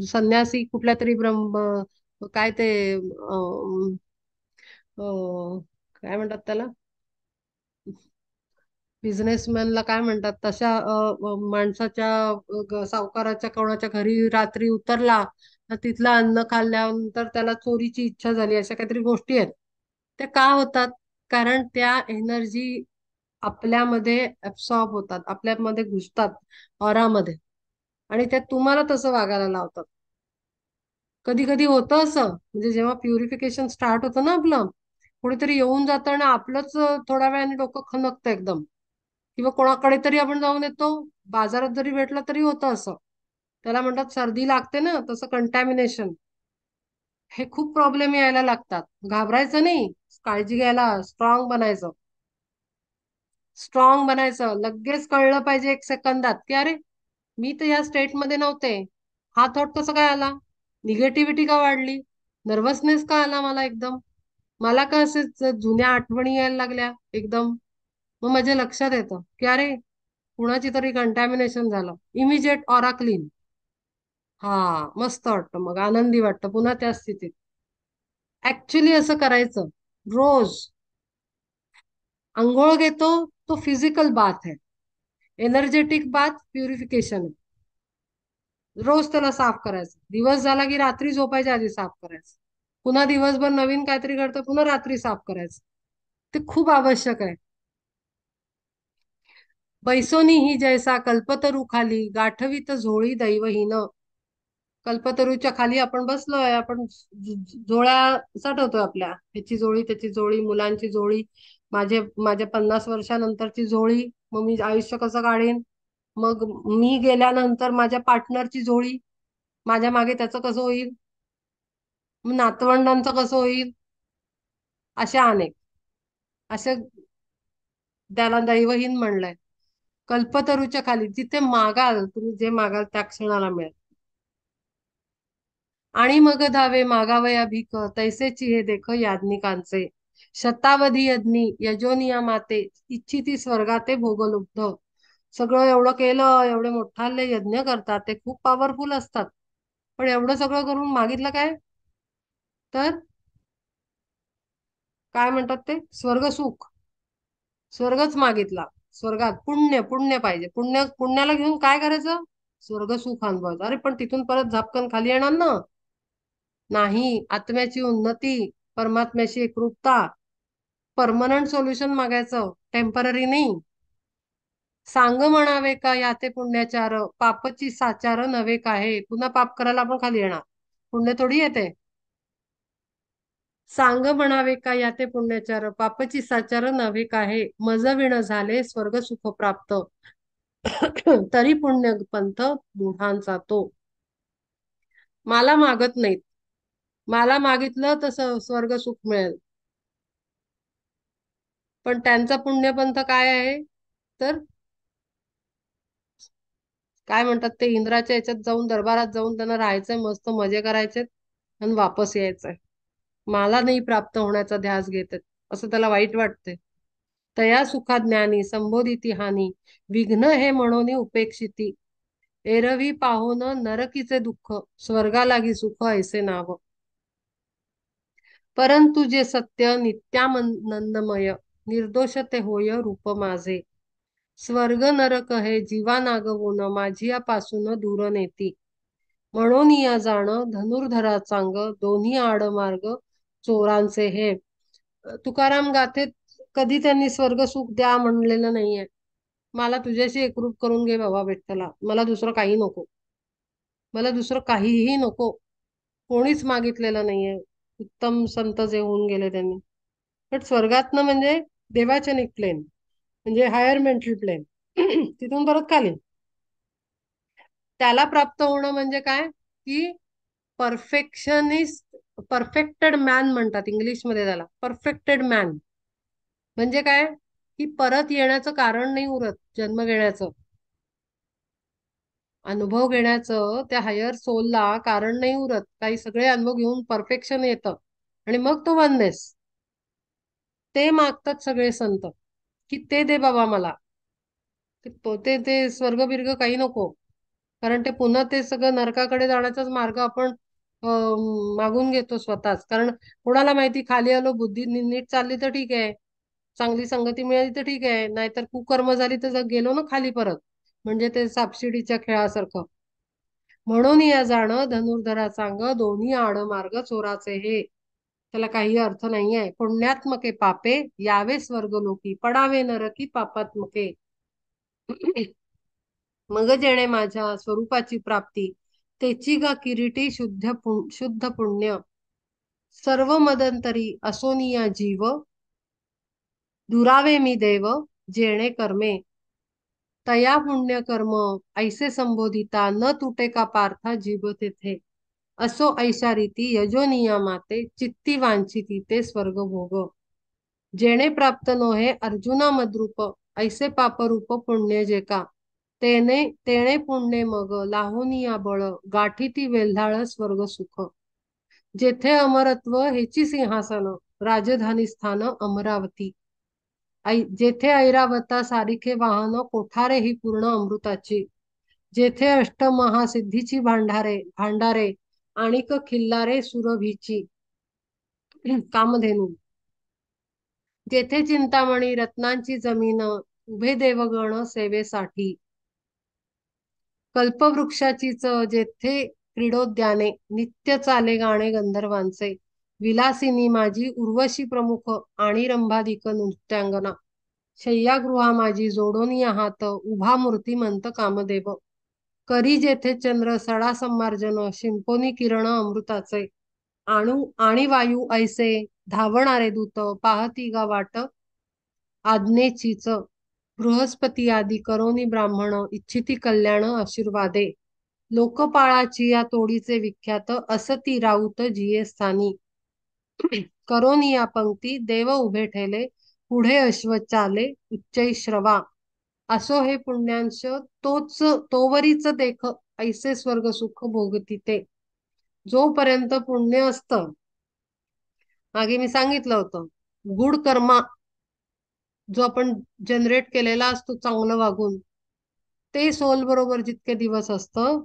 संन्यासी कुठल्या तरी ब्रह्म, काय ते काय म्हणतात त्याला, बिझनेसमॅनला काय म्हणतात, तशा माणसाच्या सावकाराच्या कोणाच्या घरी रात्री उतरला, तर तिथलं अन्न खाल्ल्यानंतर त्याला चोरीची इच्छा झाली, अशा काहीतरी गोष्टी आहेत. त्या का होतात? कारण त्या एनर्जी आपल्यामध्ये ऍब्सॉर्ब होतात, आपल्यामध्ये घुसतात ऑरामध्ये, आणि त्या तुम्हाला तसं वागायला लावतात. कधी कधी होतं असं, म्हणजे जेव्हा प्युरिफिकेशन स्टार्ट होतं ना आपलं, कोणीतरी येऊन जातं ना आपलंच थोड्या वेळाने डोकं खणकतं एकदम, किंवा कोणाकडे तरी आपण जाऊन येतो, बाजारात जरी भेटलं तरी होतं असं. त्याला म्हणतात सर्दी लागते ना, तसं कंटॅमिनेशन. हे खूप प्रॉब्लेम यायला लागतात. घाबरायचं नाही, काळजी घ्यायला, स्ट्रॉंग बनायचं. स्ट्रॉंग बनायचं, लगेच कळलं पाहिजे एक सेकंदात की अरे, मी तर या स्टेट मध्ये नव्हते. हा थॉट कसा काय आला? निगेटिव्हिटी का वाढली? नर्वसनेस का आला मला एकदम? मला का असे जुन्या आठवणी यायला लागल्या एकदम? मग माझ्या लक्षात येतं की अरे, कुणाची तरी कंटॅमिनेशन झालं. Immediate aura clean. हा, मस्त वाटतं, मग आनंदी वाटतं पुन्हा त्या स्थितीत. ऍक्च्युली असं करायचं रोज. अंघोळ घेतो तो फिजिकल बाथ आहे, एनर्जेटिक बाथ प्युरिफिकेशन आहे. रोज त्याला साफ करायचं, दिवस झाला की रात्री झोपायच्या आधी साफ करायचं. पुन्हा दिवसभर नवीन काहीतरी घडतं, पुन्हा रात्री साफ करायचं. ते खूप आवश्यक आहे. बैसोनी ही जैसा कल्पतरू खाली गाठवीत झोळी दैवहीन. कल्पतरूच्या खाली आपण बसलोय, आपण जोळ्या साठवतोय आपल्या, ह्याची जोळी त्याची जोळी, मुलांची जोळी, माझ्या 50 वर्षानंतरची जोळी. मग मी आयुष्य कसं काढेन? मग मी गेल्यानंतर माझ्या पार्टनरची जोळी, माझ्या मागे त्याचं कसं होईल? मग नातवंडांचं कसं होईल? अशा अनेक, अशा, त्याला दैवहीन म्हणलंय. कल्पतरूच्या खाली जिथे मागाल तुम्ही, जे मागाल त्या क्षणाला मिळेल. आणि मग धावे मागावया भीक, तैसेची हे देख याज्ञिकांचे. शतावधी यज्ञी यजोनिया माते, इच्छिती स्वर्गाते भोगलुब्ध. सगळं एवढं केलं, एवढे मोठाले यज्ञ करतात, ते खूप पॉवरफुल असतात. पण एवढं सगळं करून मागितलं काय? तर काय म्हणतात ते, स्वर्ग सुख. स्वर्गच मागितला. स्वर्गात पुण्य, पुण्य पाहिजे. पुण्याला घेऊन काय करायचं? स्वर्ग सुख अनुभवायचं. अरे पण तिथून परत झापकन खाली येणार ना? नाही, आत्म्याची उन्नती, परमात्म्याशी एकरूपता, परमनंट सोल्युशन मागायचं, टेम्पररी नाही. सांग म्हणावे का याते पुण्याचार, पापची साचार नव्हे का हे. पुन्हा पाप करायला आपण खाली येणार, पुण्य थोडी येते. सांग म्हणावे का याते पुण्याचार, पापची साचार नव्हे का हे. मज विण झाले स्वर्ग सुख प्राप्त, तरी पुण्य पंथ मूढांचा तो. मला मागत नाहीत, मला मागितलं तसं स्वर्ग सुख मिळेल. पण त्यांचा पुण्यपंथ काय आहे? तर काय म्हणतात ते, इंद्राच्या याच्यात जाऊन, दरबारात जाऊन त्यांना राहायचंय, मस्त मजे करायचे आणि वापस यायचंय. मला नाही प्राप्त होण्याचा ध्यास घेतात, असं त्याला वाईट वाटते. तया सुखा ज्ञानी संबोधिती हानी, विघ्न हे म्हणून उपेक्षिती. एरवी पाहोन नरकीचे दुःख, स्वर्गा लागी सुख ऐसे नाव. परंतु जे सत्य नित्यानंदमय, निर्दोष ते होय रूप माझे. स्वर्ग नरक हे जीवा नागवून, माझियापासून दूर नेती. म्हणून या जाण धनुर्धरा चांग, दोन्ही आडमार्ग चोरांचे हे. तुकाराम गाथेत कधी त्यांनी स्वर्ग सुख द्या म्हणलेलं नाहीये. मला तुझ्याशी एकरूप करून घे बाबा विठ्ठला, मला दुसरं काही नको. मला दुसरं काहीही नको. कोणीच मागितलेलं नाहीये. उत्तम संत जे होऊन गेले त्यांनी. पण स्वर्गातनं म्हणजे देवाचनिक प्लेन, म्हणजे हायर मेंटल प्लेन, तिथून परत खाली. त्याला प्राप्त होणं म्हणजे काय, की परफेक्शनिस्ट, परफेक्टेड मॅन म्हणतात इंग्लिशमध्ये त्याला, परफेक्टेड मॅन. म्हणजे काय, की परत येण्याचं कारण नाही उरत, जन्म घेण्याचं, अनुभव घेण्याचं त्या हायर सोलला कारण नाही उरत. काही सगळे अनुभव घेऊन परफेक्शन येतं आणि मग तो वननेस. ते मागतात सगळे संत, की ते दे बाबा मला. ते स्वर्ग काही नको. कारण ते पुन्हा ते सगळं नरकाकडे जाण्याचाच मार्ग आपण मागून घेतो स्वतःच. कारण कोणाला माहिती, खाली आलो, बुद्धी नीट चालली तर ठीक आहे, चांगली संगती मिळाली तर ठीक आहे, नाहीतर कुकर्म झाली तर गेलो ना खाली परत. म्हणजे ते सापशिडीच्या खेळासारखं. म्हणून या जाणं धनुर्धरा सांग, दोन्ही आड मार्ग चोराचे हे. त्याला काही अर्थ नाहीये. पुण्यात्मके पापे यावे स्वर्गलोकी, पडावे नरकी पापात्मके. मग जेणे माझ्या स्वरूपाची प्राप्ती, तेची गा किरीटी शुद्ध पुण्य. सर्व मदंतरी असोनिया जीव, दुरावे मी देव जेणे कर्मे. तया पुण्य कर्म ऐसे संबोधिता, न तुटे का पार्था जीव तेथे. असो ऐशा रीती यजो नियमाते, चित्ती वांछिती ते स्वर्ग भोग. जेणे प्राप्त नोहे अर्जुना मद्रूप, ऐसे पापरूप पुण्य जे का. तेणे पुण्य मग लाहोनिया बळ, गाठीती वेल्हाळ स्वर्ग सुख. जेथे अमरत्व हेची सिंहासन, राजधानी स्थान अमरावती. जेथे ऐरावता सारिखे वाहन, कोठारे ही पूर्ण अमृताची. जेथे अष्टमहासिद्धीची भांडारे भांडारे, आणिक खिल्लारे सुरभीची. कामधेनू. जेथे चिंतामणी रत्नांची जमीन, उभे देवगण सेवेसाठी. कल्पवृक्षाचीच जेथे क्रीडोद्याने, नित्य चाले गाणे गंधर्वांचे. विलासिनी माझी उर्वशी प्रमुख, आणि रंभादिक नृत्यांगना. शय्यागृहा माझी जोडोनी हात, उभा मूर्तिमंत कामदेव. करी जेथे चंद्र सडा संमार्जन, शिंपोनी किरण अमृताचे. आणि वायू ऐसे धावणारे दूत, पाहती गा वाट आज्ञेचीच. बृहस्पती आदी करोनी ब्राह्मण, इच्छिती कल्याण आशीर्वादे. लोकपाळाची या तोडीचे विख्यात, असती राऊत जिये स्थानी. करोनी या पंक्ती देव उभे ठेले, पुढे अश्व चाले उच्चै श्रवा. असो हे पुण्यांश तोच, तोवरीच देख, ऐसे स्वर्ग सुख भोगती ते. जोपर्यंत पुण्य असतं, मागे मी सांगितलं होतं, गुड कर्मा जो आपण जनरेट केलेला असतो चांगलं वागून, ते सोल बरोबर जितके दिवस असतं,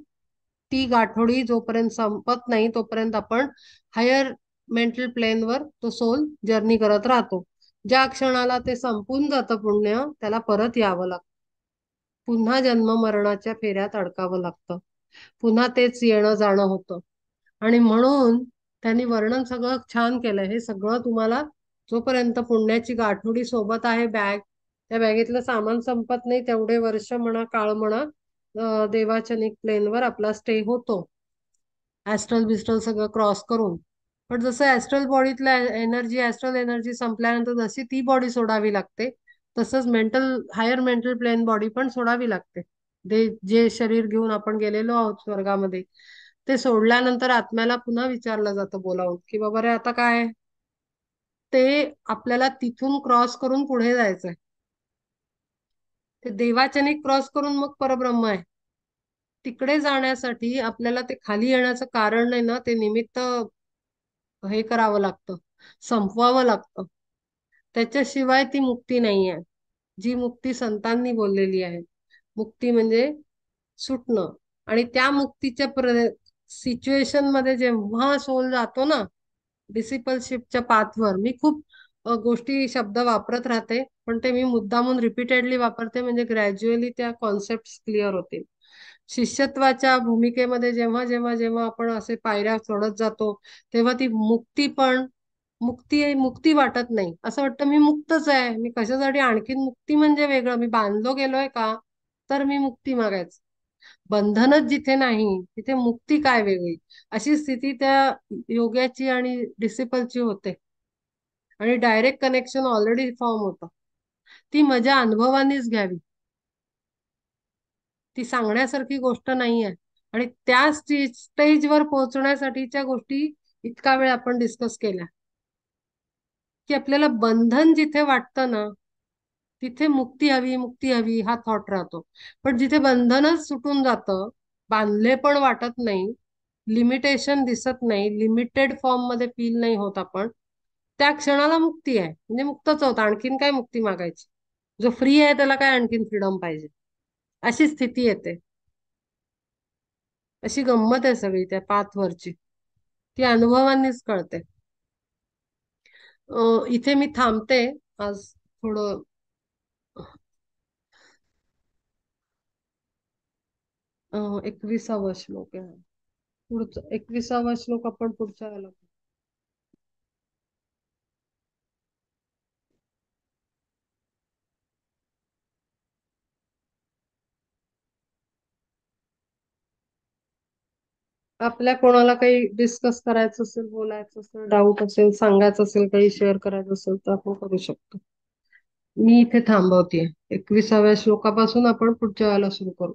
ती गाठोडी जोपर्यंत संपत नाही तोपर्यंत आपण हायर मेंटल प्लेनवर तो सोल जर्नी करत राहतो. ज्या क्षणाला ते संपून जातं पुण्य, त्याला परत यावं लागतं. पुन्हा जन्म मरणाच्या फेऱ्यात अडकावं लागतं. पुन्हा तेच येणं जाणं होतं. आणि म्हणून त्यांनी वर्णन सगळं छान केलंय. हे सगळं तुम्हाला जोपर्यंत पुण्याची गाठोडी सोबत आहे, बॅग, त्या बॅगेतलं सामान संपत नाही तेवढे वर्ष म्हणा, काळ म्हणा, देवाचनिक प्लेनवर आपला स्टे होतो, ऍस्ट्रल बिस्ट्रल सगळं क्रॉस करून. पण जसं ऍस्ट्रल बॉडीतल्या एनर्जी, ऍस्ट्रल एनर्जी संपल्यानंतर जशी ती बॉडी सोडावी लागते, तसंच हायर मेंटल प्लेन बॉडी पण सोडावी लागते. जे शरीर घेऊन आपण गेलेलो आहोत स्वर्गामध्ये, ते सोडल्यानंतर आत्म्याला पुन्हा विचारलं जातं बोलावून, की बाबा रे आता काय. ते आपल्याला तिथून क्रॉस करून पुढे जायचंय. ते देवाचनिक क्रॉस करून मग परब्रह्म आहे. तिकडे जाण्यासाठी आपल्याला ते खाली येण्याचं कारण नाही ना, ते निमित्त हे करावं लागतं, संपवावं लागतं. त्याच्याशिवाय ती मुक्ती नाही आहे, जी मुक्ती संतांनी बोललेली आहे. मुक्ती म्हणजे सुटणं. आणि त्या मुक्तीच्या सिच्युएशन मध्ये जेव्हा सोल जातो ना, डिसिपलशिपच्या पाथवर, मी खूप गोष्टी शब्द वापरत राहते, पण ते मी मुद्दामून रिपीटेडली वापरते, म्हणजे ग्रॅज्युअली त्या कॉन्सेप्ट क्लिअर होतील. शिष्यत्वाच्या भूमिकेमध्ये जेव्हा जेव्हा जेव्हा आपण असे पायऱ्या चढत जातो, तेव्हा ती मुक्ती पण मुक्ती वाटत नाही. असं वाटतं मी मुक्तच आहे, मी कशासाठी आणखीन मुक्ती म्हणजे वेगळं, मी बांधलो गेलोय का तर मी मुक्ती मागायचं. बंधनच जिथे नाही तिथे मुक्ती काय वेगळी, अशी स्थिती त्या योग्याची आणि डिसिपलची होते. आणि डायरेक्ट कनेक्शन ऑलरेडी फॉर्म होतं. ती मजा अनुभवानीच घ्यावी, ती सांगण्यासारखी गोष्ट नाहीये. आणि त्या स्टेजवर पोहोचण्यासाठीच्या गोष्टी इतका वेळ आपण डिस्कस केल्या, की आपल्याला बंधन जिथे वाटतं ना, तिथे मुक्ती हवी, मुक्ती हवी हा थॉट राहतो. पण जिथे बंधनच सुटून जातं, बांधले पण वाटत नाही, लिमिटेशन दिसत नाही, लिमिटेड फॉर्म मध्ये फील नाही होत आपण, त्या क्षणाला मुक्ती आहे. म्हणजे मुक्तच होत, आणखीन काय मुक्ती मागायची? जो फ्री आहे त्याला काय आणखीन फ्रीडम पाहिजे? अशी स्थिती येते. अशी गंमत आहे सगळी त्या पाथवरची, ती अनुभवांनीच कळते. इथे मी थांबते आज. थोडं 21वा श्लोक आहे. पुढचा 21वा श्लोक आपण पुढच्या वेळेला आपल्या कोणाला काही डिस्कस करायचं असेल, बोलायचं असेल, डाऊट असेल, सांगायचं असेल, काही शेअर करायचं असेल तर आपण करू शकतो. मी इथे थांबवतेय. 21व्या श्लोकापासून आपण पुढच्या वेळेला सुरू करू.